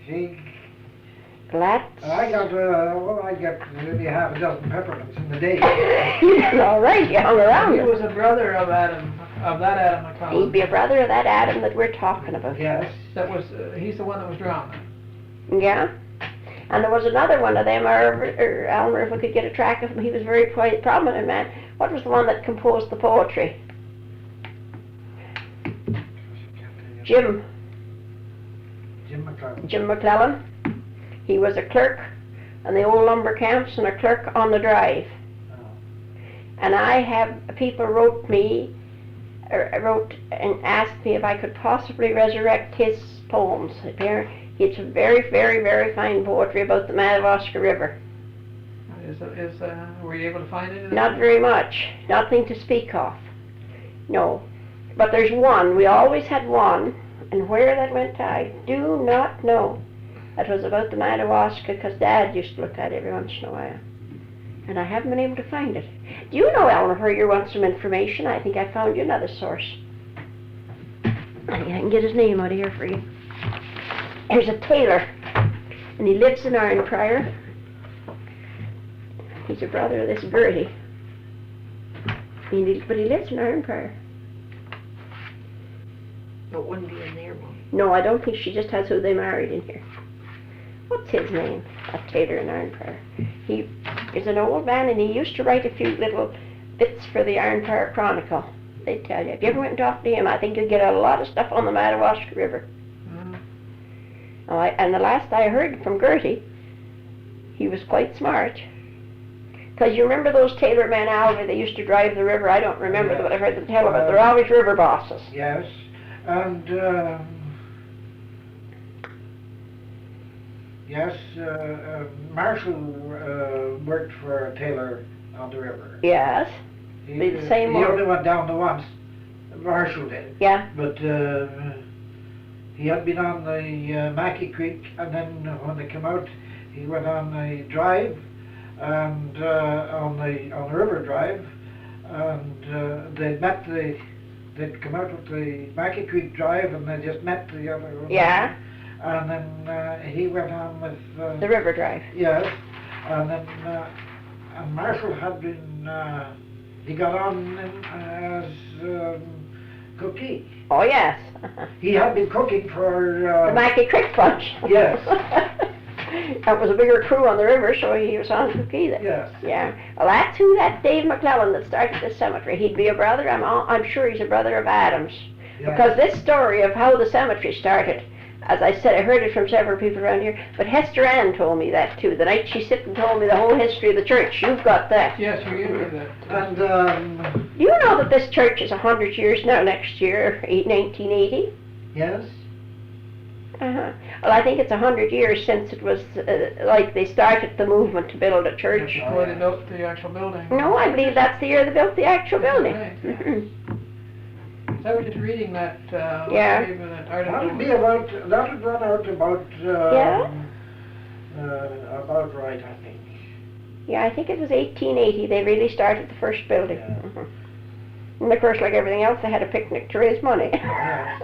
C: See?
A: That's...
C: I got maybe half a dozen peppermints in the day.
A: You did all right, you hung around
B: He
A: him.
B: was a brother of that Adam McClellan.
A: He'd be a brother of that Adam that we're talking about.
C: Yes.
B: That was, he's the one that was drowned.
A: Yeah. And there was another one of them, or Elmer, if we could get a track of him, he was a very prominent man. What was the one that composed the poetry? Jim
C: McClellan.
A: Jim McClellan. He was a clerk in the old lumber camps and a clerk on the drive.
C: Oh.
A: And people wrote and asked me if I could possibly resurrect his poems. It's a very, very, very fine poetry about the Madawaska River.
B: Were you able to find it?
A: Not very much. Nothing to speak of. No. But there's one. We always had one. And where that went to, I do not know. That was about the Madawaska, because Dad used to look at it every once in a while. And I haven't been able to find it. Do you know, Elmer, where you want some information? I think I found you another source. I can get his name out of here for you. There's a tailor, and he lives in Ironprior. He's a brother of this Gertie. But he lives in Ironprior.
D: No, it wouldn't be in there, Mom.
A: No, I don't think she just has who they married in here. What's his name? A tailor in Ironprior. He is an old man, and he used to write a few little bits for the Ironprior Chronicle. They tell you. If you ever went and talked to him, I think you'd get a lot of stuff on the Madawaska River. And the last I heard from Gertie, he was quite smart. Because you remember those tailor men, Alvie, they used to drive the river? I don't remember them, but I've heard them tell about it. They're always river bosses.
C: Yes, and Marshall worked for a tailor on the river.
A: Yes.
C: He
A: the same one.
C: only went down there once. Marshall did.
A: Yeah.
C: But he had been on the Mackey Creek, and then when they came out, he went on the drive, and on the river drive, and they'd come out with the Mackey Creek drive, and they just met the other one.
A: Yeah.
C: And then he went on with
A: The river drive.
C: yes, and then and Marshall had been he got on as cookee.
A: Oh, yes.
C: He had been cooking for
A: The Mackey Creek Punch.
C: Yes.
A: That was a bigger crew on the river, so he was on cookie then.
C: Yes.
A: Yeah. Well, that's who that Dave McClellan that started this cemetery. He'd be a brother. I'm sure he's a brother of Adam's.
C: Yeah.
A: Because this story of how the cemetery started, as I said, I heard it from several people around here, but Hester Ann told me that too. The night she sit and told me the whole history of the church. You've got that.
B: Yes, you gave me that.
C: And
A: You know that this church is 100 years now, next year, 1980?
C: yes,
A: Uh-huh. Well, I think it's 100 years since it was, like they started the movement to build a church.
B: Before they built the actual building.
A: No, I believe that's the year they built the actual building.
B: Right.
A: Mhm.
B: I was just reading that,
A: Yeah.
B: that
C: that would be
B: article.
C: that would run out about
A: Yeah?
C: about right, I think.
A: Yeah, I think it was 1880 they really started the first building.
C: Yeah.
A: Mhm. And of course, like everything else, they had a picnic to raise money.
C: Yes.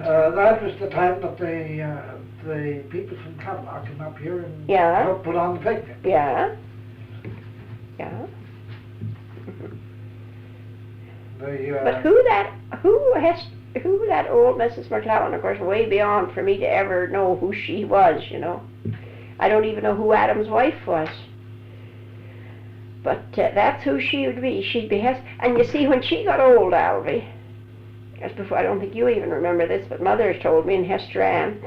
C: That was the time that the people from Cadillac came up here and
A: Yeah.
C: helped put on the picnic.
A: Yeah. Yeah. But who that old Mrs. McClellan, of course, way beyond for me to ever know who she was, you know. I don't even know who Adam's wife was. But that's who she would be. She'd be and you see, when she got old, Alvie, just before, I don't think you even remember this, but Mother told me, and Hester Ann,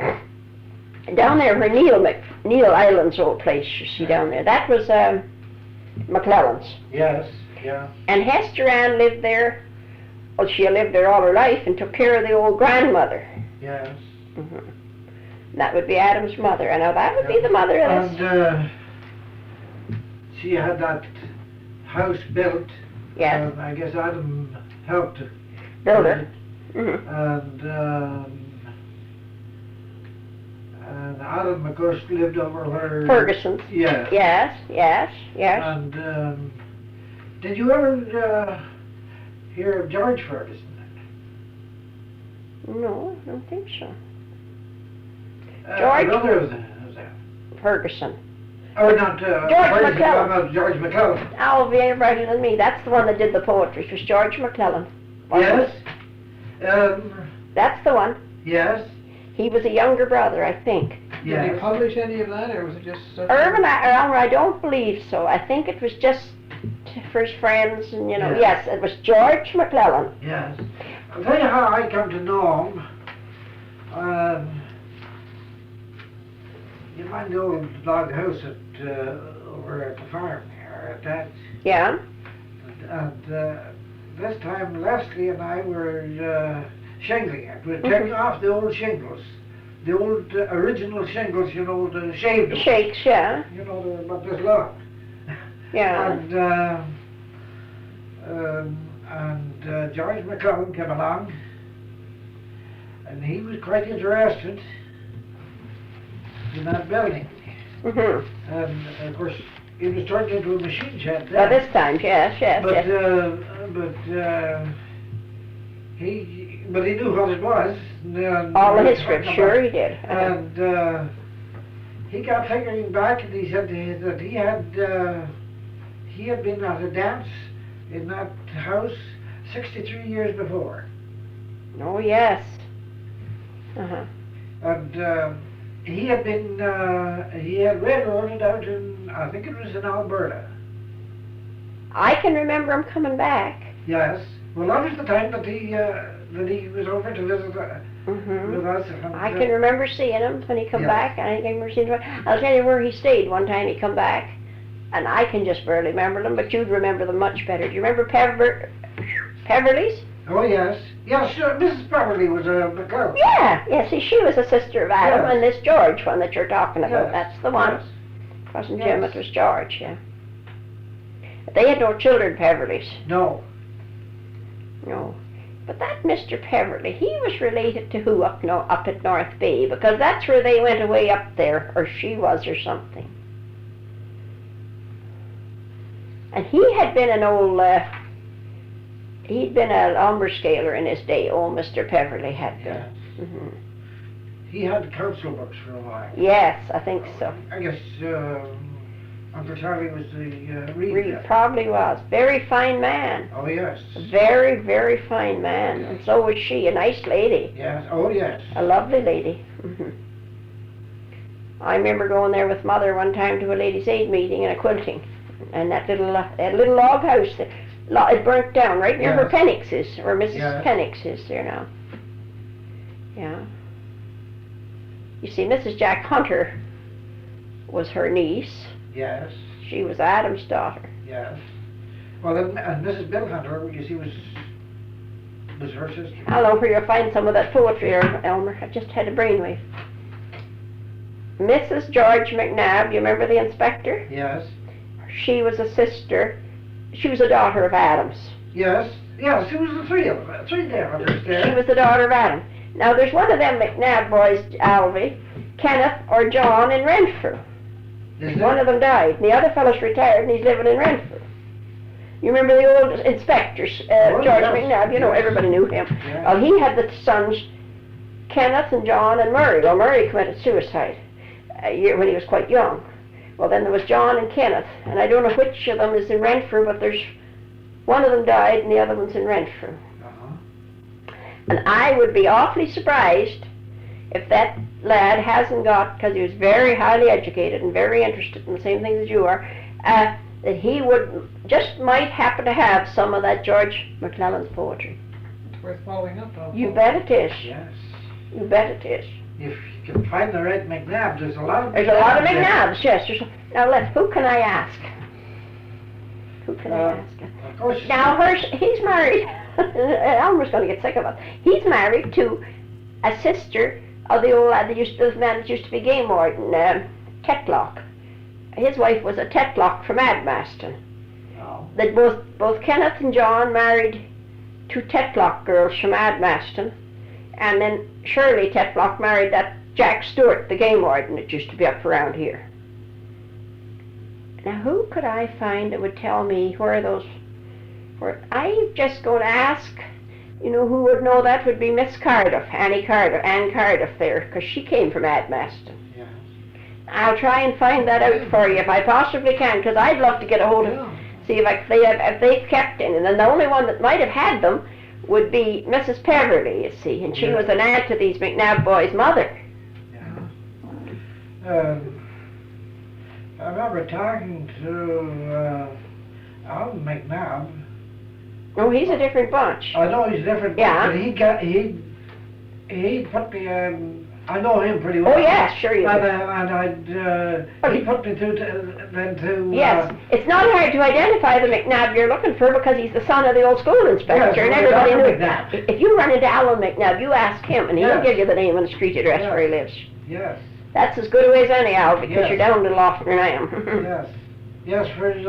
A: down there where Neil Island's old place, you see down there, that was McClellan's.
C: Yes, yeah.
A: And Hester Ann lived there. Well, she lived there all her life and took care of the old grandmother.
C: Yes.
A: Mhm. That would be Adam's mother. I know that would be the mother of this.
C: And she had that house built.
A: Yes.
C: I guess Adam helped
A: Build her. Mhm.
C: And Adam, of course, lived over where...
A: Ferguson's.
C: Yeah.
A: Yes, yes, yes.
C: And did you ever hear of George Ferguson?
A: No, I don't think so.
C: George
A: George
C: was there.
A: Ferguson.
C: Oh, not
A: George McClellan.
C: No, George McClellan.
A: Alvie ain't brighter than me. That's the one that did the poetry. It was George McClellan. wasn't
C: Yes.
A: it? That's the one.
C: Yes.
A: He was a younger brother, I think.
B: Did
C: Yes.
B: he publish any of that, or was it just...
A: Elmer, I don't believe so. I think it was just for his friends, and you know.
C: Yes.
A: Yes, it was George McClellan.
C: Yes. I'll tell you how I come to know him. You mind the old log house over at the farm there, at that?
A: Yeah.
C: And this time Leslie and I were shingling it. We're taking off the old shingles. The old original shingles, you know, the shaved ones.
A: Shakes, yeah.
C: You know, they're about this long.
A: Yeah.
C: And George McClellan came along, and he was quite interested in that building.
A: Mm-hmm.
C: And of course, it was turned into a machine shed
A: By
C: then.
A: this time, yes, yes,
C: But
A: yes.
C: he knew what it was.
A: All the history, sure he did.
C: And he got thinking back, and he said that he had been at a dance in that house 63 years before.
A: Oh, yes. Uh-huh.
C: And he had railroaded out in, I think it was in Alberta.
A: I can remember him coming back.
C: Yes. Well, that was the time that he was over to visit
A: Mm-hmm.
C: with us. And,
A: I can remember seeing him when he come
C: Yeah.
A: back. I can remember seeing him. I'll tell you where he stayed one time he come back. And I can just barely remember them, but you'd remember them much better. Do you remember Peverly's?
C: Oh, yes. Yes, sure. Mrs. Beverly was a McClellan.
A: Yeah, yes, see, she was a sister of Adam,
C: Yes.
A: and this George one that you're talking about,
C: Yes.
A: that's the one.
C: Yes.
A: It wasn't
C: Yes.
A: Jim, it was George, yeah. But they had no children, Peverly's.
C: No.
A: No. But that Mr. Peverly, he was related to who up at North Bay, because that's where they went away up there, or she was, or something. And he had been an old, he'd been an lumber scaler in his day, old Mr. Peverly had been.
C: Yes.
A: Hmm.
C: He had council books for a while.
A: Yes, I think so.
C: I guess Uncle Charlie was the reed.
A: Reed probably was. Very fine man.
C: Oh, yes.
A: Very, very fine man. And so was she, a nice lady.
C: Yes. Oh, yes.
A: A lovely lady. Hmm. I remember going there with Mother one time to a ladies' aid meeting and a quilting. And that little log house, it burnt down right near
C: Yes.
A: where Penix is, or Mrs.
C: Yes.
A: Penix is there now. Yeah. You see, Mrs. Jack Hunter was her niece.
C: Yes.
A: She was Adam's daughter.
C: Yes. Well, and Mrs. Bill Hunter, you see, was her sister.
A: I don't know where you'll find some of that poetry, Elmer. I just had a brainwave. Mrs. George McNabb, you remember the inspector?
C: Yes.
A: She was a sister. She was a daughter of Adam's.
C: Yes. Yes, it was the three of them. Three there, understand?
A: She was the daughter of Adam. Now, there's one of them McNabb boys, Alvie, Kenneth or John in Renfrew. One of them died, and the other fellow's retired, and he's living in Renfrew. You remember the old inspectors,
C: Oh,
A: George
C: yes,
A: McNabb, you know,
C: yes.
A: everybody knew him.
C: Yeah.
A: Well, he had the sons, Kenneth and John and Murray. Well, Murray committed suicide when he was quite young. Well, then there was John and Kenneth, and I don't know which of them is in Renfrew, but there's one of them died, and the other one's in Renfrew.
C: Uh-huh.
A: And I would be awfully surprised if that lad hasn't got, because he was very highly educated and very interested in the same things as you are, that he would just might happen to have some of that George McClellan's poetry.
B: It's worth following up on.
A: You bet it is.
C: Yes.
A: You bet it is.
C: If you can find the right McNabb, there's a lot of
A: There's a lot of
C: there.
A: McNabbs, yes. Now, who can I ask? Who can I ask?
C: Of course.
A: Now, he's married. Elmer's going to get sick of it. He's married to a sister of the old lad the man that used to be game warden, Tetlock. His wife was a Tetlock from Admaston.
C: Oh.
A: That both Kenneth and John married two Tetlock girls from Admaston, and then Shirley Tetlock married that Jack Stewart, the game warden that used to be up around here. Now who could I find that would tell me where I'm just going to ask, who would know that would be Miss Cardiff, Anne Cardiff there, because she came from Admaston.
C: Yeah.
A: I'll try and find that out for you if I possibly can, because I'd love to get a hold of see if they've kept any. And then the only one that might have had them would be Mrs. Peverly, you see, and she was an aunt to these McNabb boys' mother.
C: Yeah. I remember talking to Alvin McNabb.
A: Oh, he's a different bunch.
C: I know he's different,
A: Yeah.
C: but he put me I know him pretty well.
A: Oh yes, sure you do.
C: He put me through to
A: Yes, it's not hard to identify the McNabb you're looking for because he's the son of the old school inspector,
C: Yes,
A: and
C: well,
A: everybody
C: Dr.
A: knew.
C: McNabb.
A: If you run into Alan McNabb, you ask him, and he'll
C: Yes.
A: give you the name and the street address where he lives.
C: Yes.
A: That's as good a way as any, Al, because
C: Yes.
A: you're down a little oftener than I am.
C: Yes. Yes, for his,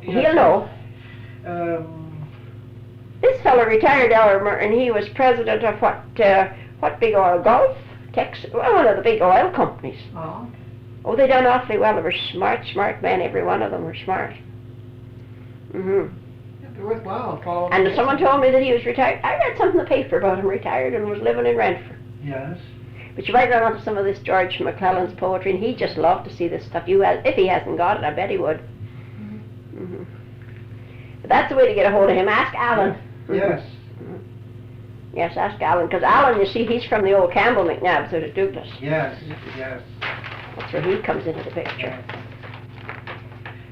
A: He'll know. This fellow retired, Elmer, and he was president of what big oil Gulf? One of the big oil companies.
B: Oh.
A: Oh, they done awfully well. They were smart men. Every one of them were smart.
B: It'd be worthwhile following.
A: And someone told me that he was retired. I read something in the paper about him retired and was living in Renfrew.
C: Yes.
A: But you might run onto some of this George McClellan's poetry, and he just loved to see this stuff. If he hasn't got it, I bet he would. But that's the way to get a hold of him. Ask Alan.
C: Yes.
A: Yes, ask Alan, because Alan, you see, he's from the old Campbell McNabbs out of Douglas.
C: Yes. Yes.
A: That's where he comes into the picture.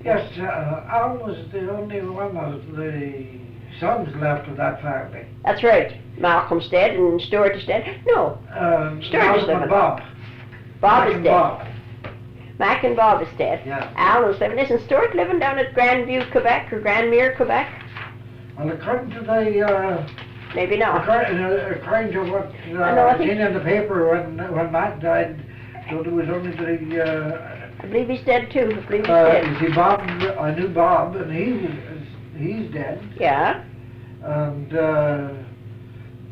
C: Yes, Al was the only one of the sons left of that family.
A: That's right. Malcolm's dead and Stuart is dead. No, Stuart is
C: Malcolm
A: living.
C: and Bob.
A: Bob
C: Mac
A: is
C: and
A: dead.
C: Bob.
A: Mac and Bob is dead.
C: Yeah.
A: Alan's living. Isn't Stuart living down at Grandview, Quebec, or Grandmere, Quebec?
C: Well, according to the
A: Maybe not.
C: according to what
A: know, I think-
C: seen in the paper when Matt died, so there was only
A: I believe he's dead too. I believe he's dead.
C: you see, Bob. I knew Bob, and he's dead,
A: Yeah.
C: and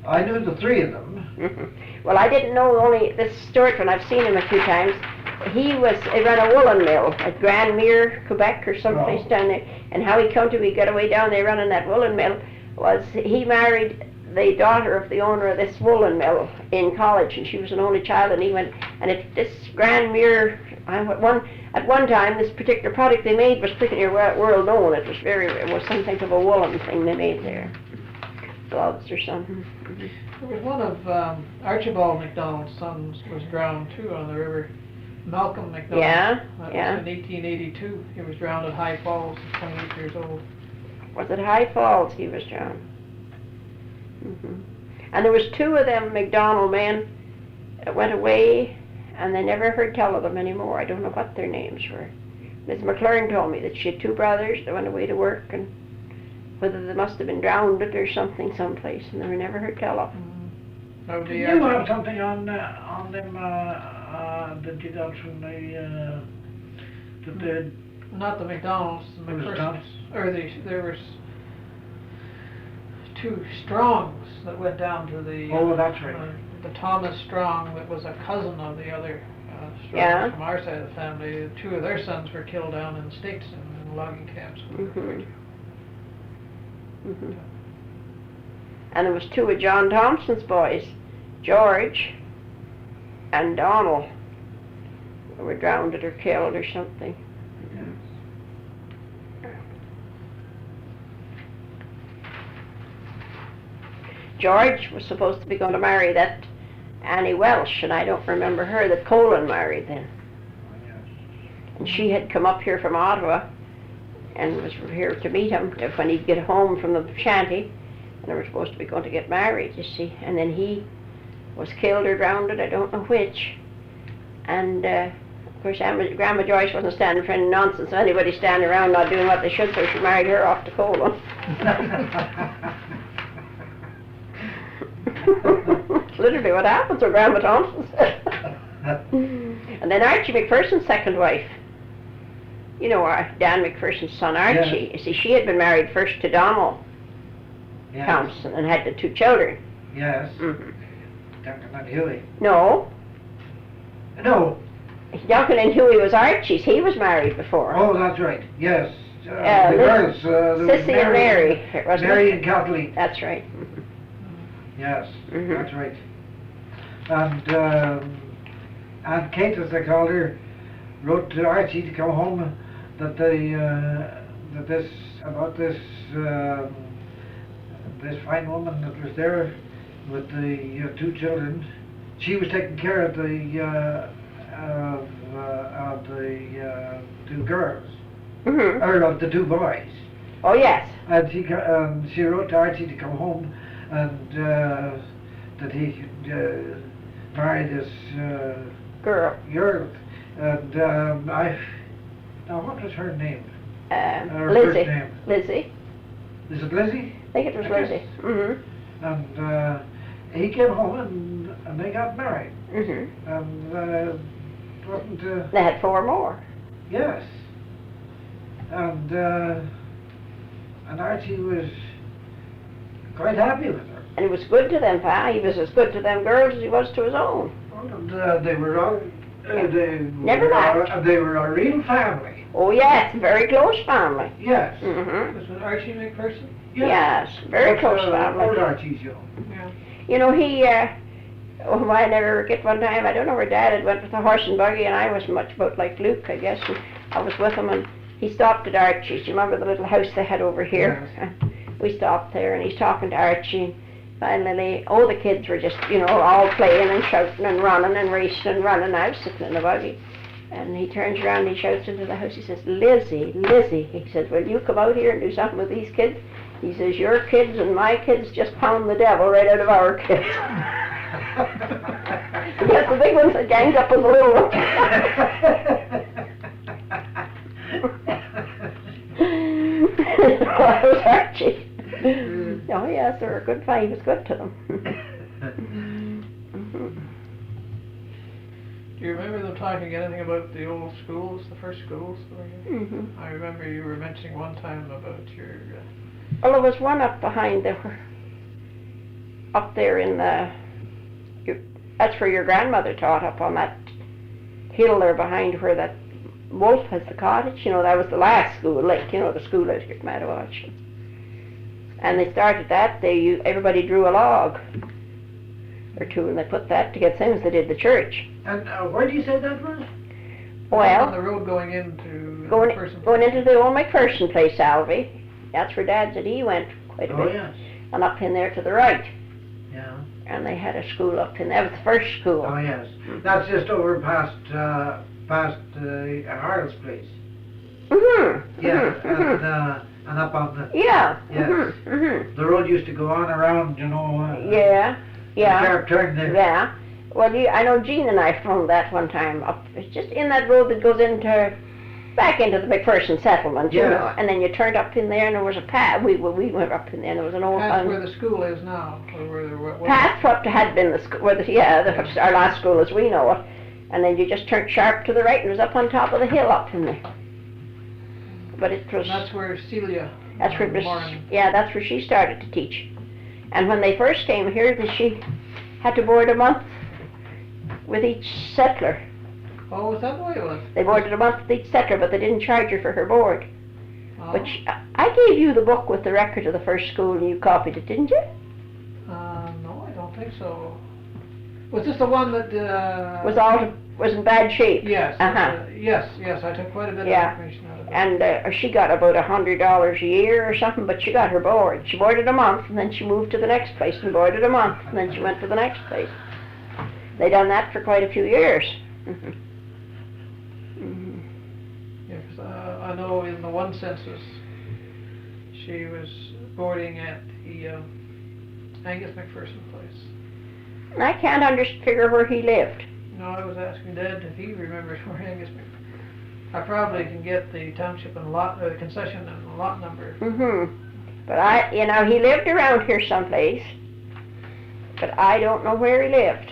C: I knew the three of them.
A: Well, I didn't know only this Stuart one. I've seen him a few times. He ran a woolen mill at Grandmere, Quebec, or someplace
C: Oh.
A: down there. And how he come to get away down there running that woolen mill was he married the daughter of the owner of this woolen mill in college, and she was an only child, and he went, and this Grandmere, at one time, this particular product they made was pretty world known. It was some type of a woolen thing they made there. Gloves or something.
B: There was one of Archibald MacDonald's sons was drowned too on the river. Malcolm MacDonald.
A: Yeah,
B: That
A: yeah.
B: was in 1882. He was drowned at High Falls, 28 years old.
A: Was it High Falls he was drowned? And there was two of them MacDonald men that went away, and they never heard tell of them anymore. I don't know what their names were. Miss McLaren told me that she had two brothers that went away to work, and whether they must have been drowned or something someplace, and they were never heard tell of.
B: That would be
C: You have something on them that you got from the
B: not the McDonald's, the
C: Was it
B: McPhersons.
C: Thompson?
B: Or there was two Strongs that went down to the
C: Oh, that's right.
B: the Thomas Strong that was a cousin of the other Strong
A: Yeah.
B: from our side of the family. Two of their sons were killed down in the States in logging camps.
A: And there was two of John Thompson's boys, George and Donald, who were drowned or killed or something. George was supposed to be going to marry that Annie Welsh, and I don't remember her, that Colin married then. And she had come up here from Ottawa and was here to meet him when he'd get home from the shanty, and they were supposed to be going to get married, you see. And then he was killed or drowned, I don't know which. And of course, Grandma Joyce wasn't standing for any nonsense, so anybody standing around not doing what they should, so she married her off to Colin. literally what happened, so Grandma Thompson said. And then Archie McPherson's second wife, you know, Dan McPherson's son Archie, you see, she had been married first to Donald Thompson and had the 2 children.
C: Yes.
A: Mm-hmm.
C: Duncan and Huey.
A: No, Duncan and Huey was Archie's. He was married before.
C: Oh, that's right. Yes. The girls. There was
A: Sissy and Mary. Wasn't
C: Mary
A: it?
C: and Kathleen.
A: That's right.
C: Yes,
A: Mhm.
C: that's right. And Aunt Kate, as they called her, wrote to Archie to come home that they this fine woman that was there with the 2 children. She was taking care of the 2 girls,
A: Mm-hmm.
C: or of the 2 boys.
A: Oh yes.
C: And she wrote to Archie to come home and that he could marry this
A: Girl.
C: girl. And now what was her name? Her
A: Lizzie.
C: first name.
A: Lizzie.
C: Is it Lizzie?
A: I think it was
C: I guess.
A: Lizzie. Mm-hmm.
C: And he came home and they got married.
A: Mm-hmm.
C: And wasn't
A: They had 4 more.
C: yes. And Archie was quite happy with her.
A: And he was good to them, Pa. He was as good to them girls as he was to his own.
C: And, they were all
A: Never lacked.
C: They were a real family.
A: Oh yes, very close family.
C: Yes.
A: Mm-hmm.
B: This was Archie McPherson?
A: Yes, very close
C: Old
A: family.
C: Archie's young.
B: Yeah.
A: You know, he, I never forget one time, I don't know where Dad had went with a horse and buggy, and I was much about like Luke, I guess, and I was with him, and he stopped at Archie's. Do you remember the little house they had over here?
C: Yes.
A: We stopped there, and he's talking to Archie. Finally, all the kids were just, you know, all playing and shouting and running and racing and running. I was sitting in the buggy. And he turns around and he shouts into the house. He says, Lizzie, Lizzie. He says, will you come out here and do something with these kids? He says, your kids and my kids just pound the devil right out of our kids. Yes, the big ones that ganged up on the little ones. That was Archie. Oh yes, they were a good fight. He was good to them.
B: Do you remember them talking anything about the old schools, the first schools?
A: Mm-hmm.
B: I remember you were mentioning one time about your...
A: Well, there was one up behind there, up there in the, that's where your grandmother taught, up on that hill there behind where that Wolf has the cottage. You know, that was the last school, like, you know, the school out here at Madawaska. And they started that, everybody drew a log or 2, and they put that to get same as they did the church.
C: And where do you say that was?
B: on
A: Well,
B: the road going into
A: going into the old McPherson place, Alvie. That's where Dad said he went quite a
C: Oh,
A: bit.
C: yes.
A: And up in there to the right.
C: Yeah.
A: And they had a school up in there. That was the first school.
C: Oh, yes. That's just over past Harold's place.
A: Mm-hmm.
C: Yeah,
A: Mm-hmm.
C: and up on the...
A: Yeah.
C: Yes.
A: Mm-hmm. Mm-hmm.
C: The road used to go on around, you know.
A: Yeah. Yeah.
C: The sharp turn there.
A: Yeah. Well, I know Jean and I found that one time up. It's just in that road that goes back into the McPherson settlement, you
C: Yes.
A: know. And then you turned up in there, and there was a path. We went up in there, and there was an old
B: That's where the school is now, or where the
A: path what had been the school, our last school as we know it. And then you just turned sharp to the right, and it was up on top of the hill up in there. But it was.
B: And that's where Celia.
A: That's where it was,
B: Warren-
A: yeah, that's where she started to teach. And when they first came here, she had to board a month with each settler.
B: Oh, was that the way it was?
A: They boarded a month with each settler, but they didn't charge her for her board.
B: Oh.
A: But I gave you the book with the record of the first school, and you copied it, didn't you?
B: No, I don't think so. Was this the one that
A: Was in bad shape.
B: Yes.
A: Uh-huh.
B: Yes. I took quite a bit
A: Yeah.
B: of information out of it.
A: And she got about $100 a year or something, but she got her board. She boarded a month, and then she moved to the next place and boarded a month, and then she went to the next place. They done that for quite a few years. Mm-hmm. Mm-hmm.
B: Yeah, 'cause I know in the one census, she was boarding at the Angus Mcpherson place.
A: And I can't figure where he lived.
B: No, I was asking Dad if he remembers where Angus Mcpherson. I probably can get the township and lot, or the concession and lot number.
A: Mm-hmm. But he lived around here someplace. but I don't know where he lived.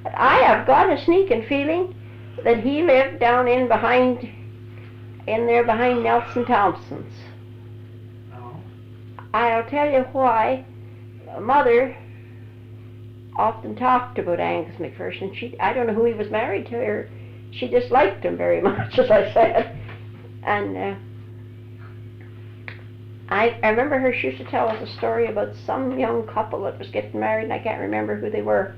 A: But I have got a sneaking feeling that he lived down in there behind Nelson Thompson's.
C: No.
A: I'll tell you why. Mother often talked about Angus Mcpherson. I don't know who he was married to, or she disliked him very much, as I said. And I remember her, she used to tell us a story about some young couple that was getting married, and I can't remember who they were.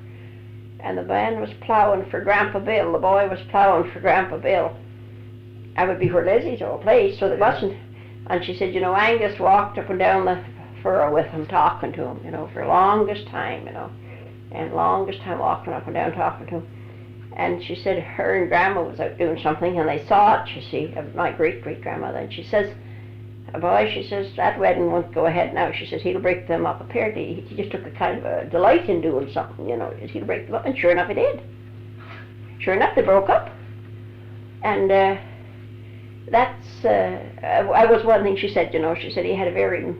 A: And the man was ploughing for Grandpa Bill. The boy was ploughing for Grandpa Bill. That would be where Lizzie's old place, so there wasn't. And she said, Angus walked up and down the furrow with him, talking to him, for the longest time, and longest time walking up and down talking to him. And she said her and Grandma was out doing something, and they saw it, you see, of my great-great-grandmother. And she says, boy, she says, that wedding won't go ahead now. She says, he'll break them up. Apparently, he just took a kind of a delight in doing something, he'll break them up. And sure enough, he did. Sure enough, they broke up. And I was one thing she said, she said he had a very,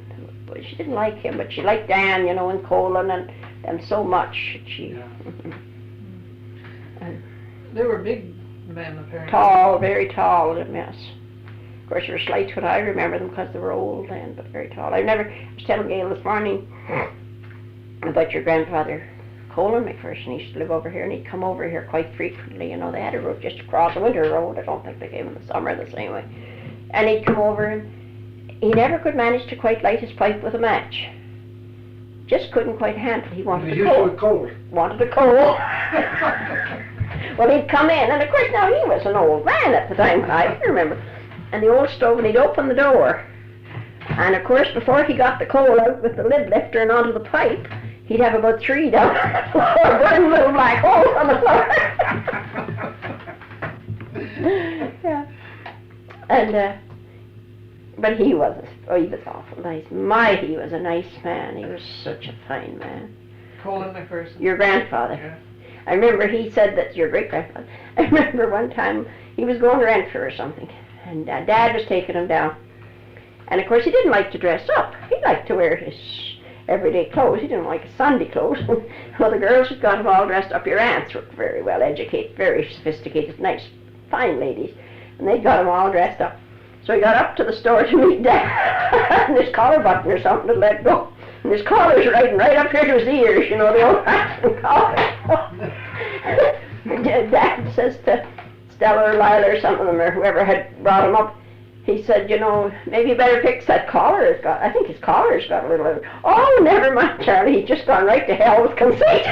A: she didn't like him, but she liked Dan, and Colin and so much.
B: They were big men, apparently.
A: Tall, very tall, yes. Of course, they were slight, but I remember them because they were old then, but very tall. I was telling Gail this morning about your grandfather, Colin Mcpherson. He used to live over here, and he'd come over here quite frequently. They had a road just across the winter road. I don't think they came in the summer the same way. And he'd come over, and he never could manage to quite light his pipe with a match. Just couldn't quite handle it. He wanted a coal. Wanted a coal. Well, he'd come in, and of course now he was an old man at the time, I can remember. And the old stove, and he'd open the door. And of course, before he got the coal out with the lid lifter and onto the pipe, he'd have about 3 down on the floor, burning little black holes on the floor. Yeah. And, but he was awful nice. He was a nice man. He was such a fine man.
B: Colin Mcpherson.
A: Your grandfather.
B: Yeah.
A: I remember he said that your great-grandfather. I remember one time he was going to Renfrew or something, and Dad was taking him down. And of course he didn't like to dress up. He liked to wear his everyday clothes. He didn't like his Sunday clothes. Well, the girls had got him all dressed up. Your aunts were very well educated, very sophisticated, nice, fine ladies. And they got him all dressed up. So he got up to the store to meet Dad, and his collar button or something had let go. And his collar's riding right up here to his ears, the old-fashioned collar. Dad says to Stella or Lila or something of them, or whoever had brought him up, he said, maybe you better fix that collar. I think his collar's got a little... Oh, never mind, Charlie. He's just gone right to hell with conceit.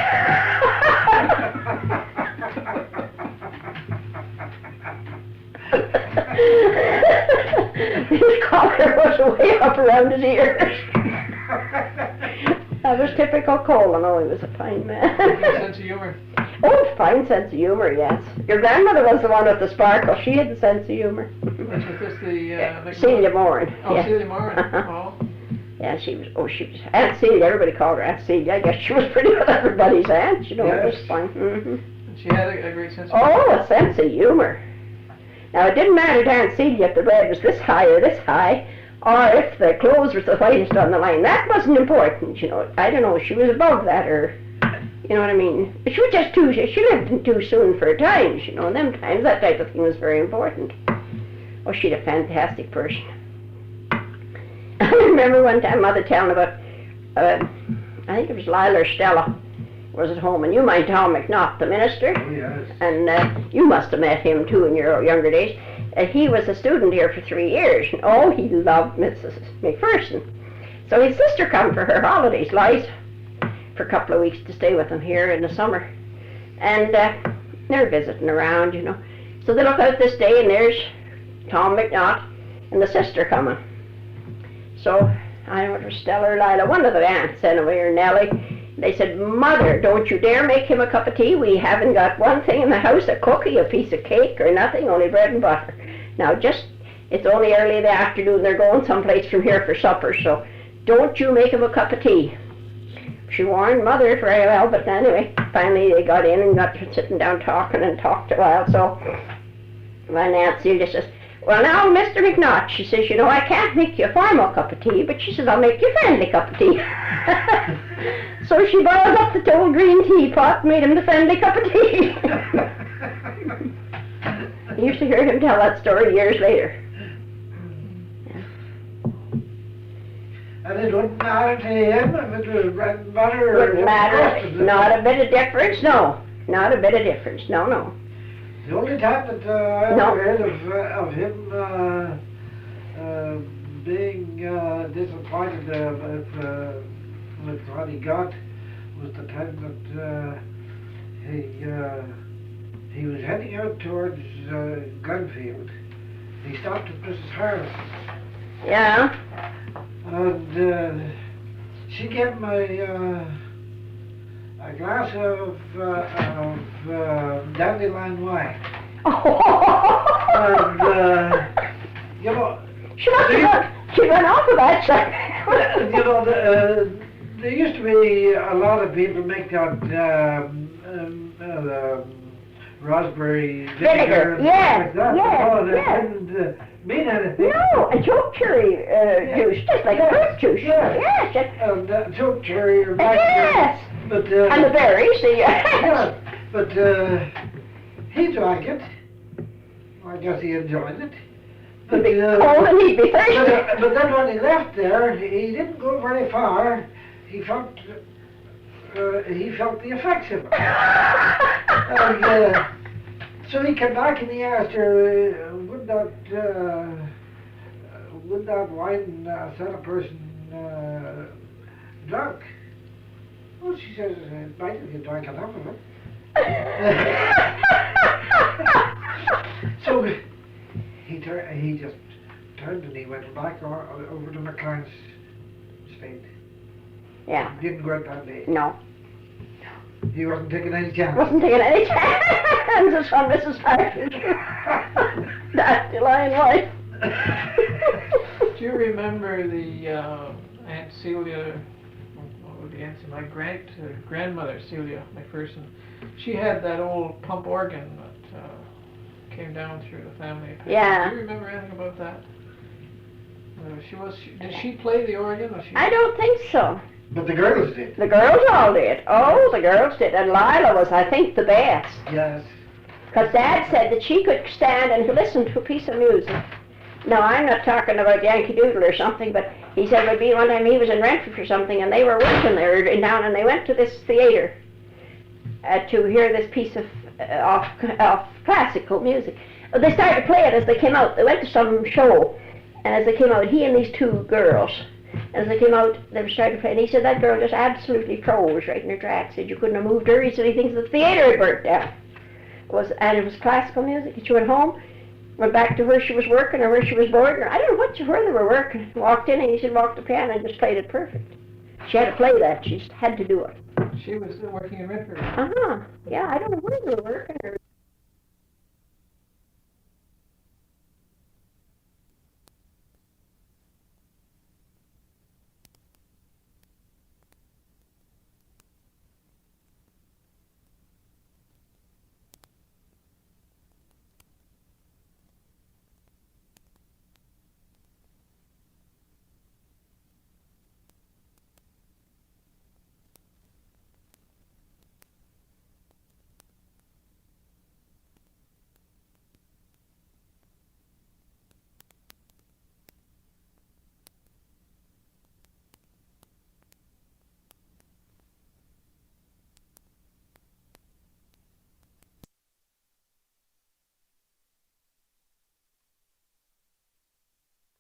A: His collar was way up around his ears. That was typical Colin. He was a fine man.
B: Good sense of humor.
A: Oh, fine sense of humor, yes. Your grandmother was the one with the sparkle. She had the sense of humor.
B: Was this the...
A: Celia Moran.
B: Oh,
A: yeah.
B: Celia Moran. Oh.
A: Yeah, she was Aunt Celia. Everybody called her Aunt Celia. I guess she was pretty much everybody's aunt, It was fine. Mm-hmm.
B: She had a great sense of humor.
A: Oh, a sense of humor. Now, it didn't matter to Aunt Celia if the bread was this high or this high, or if the clothes were the whitest on the line. That wasn't important, I don't know, she was above that, or, you know what I mean? She was just she lived in too soon for her times, in them times, that type of thing was very important. Oh, she'd a fantastic person. I remember one time Mother telling about, I think it was Lila or Stella was at home, and you mind Tom McNaught, the minister?
C: Oh, yes.
A: And you must have met him too in your younger days. He was a student here for 3 years. And, he loved Mrs. Mcpherson. So his sister come for her holidays, Liza, for a couple of weeks to stay with him here in the summer. And they're visiting around, So they look out this day, and there's Tom McNaught and the sister coming. So, I don't know if it was Stella or Lila, one of the aunts anyway, or Nellie. They said, Mother, don't you dare make him a cup of tea. We haven't got one thing in the house, a cookie, a piece of cake, or nothing, only bread and butter. Now, it's only early in the afternoon. They're going someplace from here for supper, so don't you make him a cup of tea. She warned Mother very well, but anyway, finally they got in and got sitting down talking and talked a while. So my Aunt Celia says, well now, Mr. McNaught, she says, you know, I can't make you a formal cup of tea, but she says, I'll make you a friendly cup of tea. So she boiled up the old green teapot and made him the friendly cup of tea. I used to hear him tell that story years later.
C: And it wouldn't matter to him if it was bread and butter or...
A: Wouldn't matter, not a bit of difference, no. Not a bit of difference, no, no.
C: The only time that I
A: No.
C: ever heard of him being disappointed with what he got was the time that he was heading out towards Gunfield. He stopped at Mrs. Harrison's.
A: Yeah,
C: And she gave him a glass of dandelion wine. And, you know,
A: she ran off of that, sir.
C: you know, there used to be a lot of people make that raspberry vinegar.
A: Yes,
C: like that.
A: yes,
C: Oh, that
A: yes.
C: didn't mean anything.
A: No, a choke cherry juice, just like fruit juice.
C: Yeah.
A: Yes, yes.
C: And choke cherry or blackberry.
A: Yes.
C: But,
A: And the berries, the,
C: yeah, but he drank it. I guess he enjoyed it.
A: he'd be cold and he'd be thirsty.
C: But then when he left there, he didn't go very far. He felt the effects of it. And, so he came back and he asked her, would that wine set a person drunk? Well, she says, it might if you drank enough of it. So he just turned and he went back over to McLean's estate.
A: Yeah,
C: Didn't go out that day.
A: no.
C: He wasn't taking any chances.
A: Wasn't taking any chances on Mrs. Harris. Dandelion wife.
B: Do you remember the Aunt Celia, what would the aunt say, my grandmother Celia McPherson? She had that old pump organ that came down through the family.
A: Yeah.
B: Do you remember anything about that? Did she play the organ? Or she?
A: I don't think so.
C: But the girls did.
A: The girls all did. Oh, the girls did. And Lila was, I think, the best.
C: Yes.
A: Because Dad said that she could stand and listen to a piece of music. No, I'm not talking about Yankee Doodle or something, but he said it would be one time he was in Renfrew or something, and they were working there in town, and they went to this theater to hear this piece of classical music. Well, they started to play it as they came out. They went to some show, and as they came out, he and these two girls, as they came out, they started to play, and he said that girl just absolutely froze right in her tracks. Said you couldn't have moved her. He said he thinks the theater had burnt down. And it was classical music. And she went home, went back to where she was working or where she was bored. Or I don't know where they were working. Walked in and he said walked the piano and just played it perfect. She had to play that. She just had to do it.
B: She was still working in Renfrew.
A: Yeah, I don't know where they were working. Or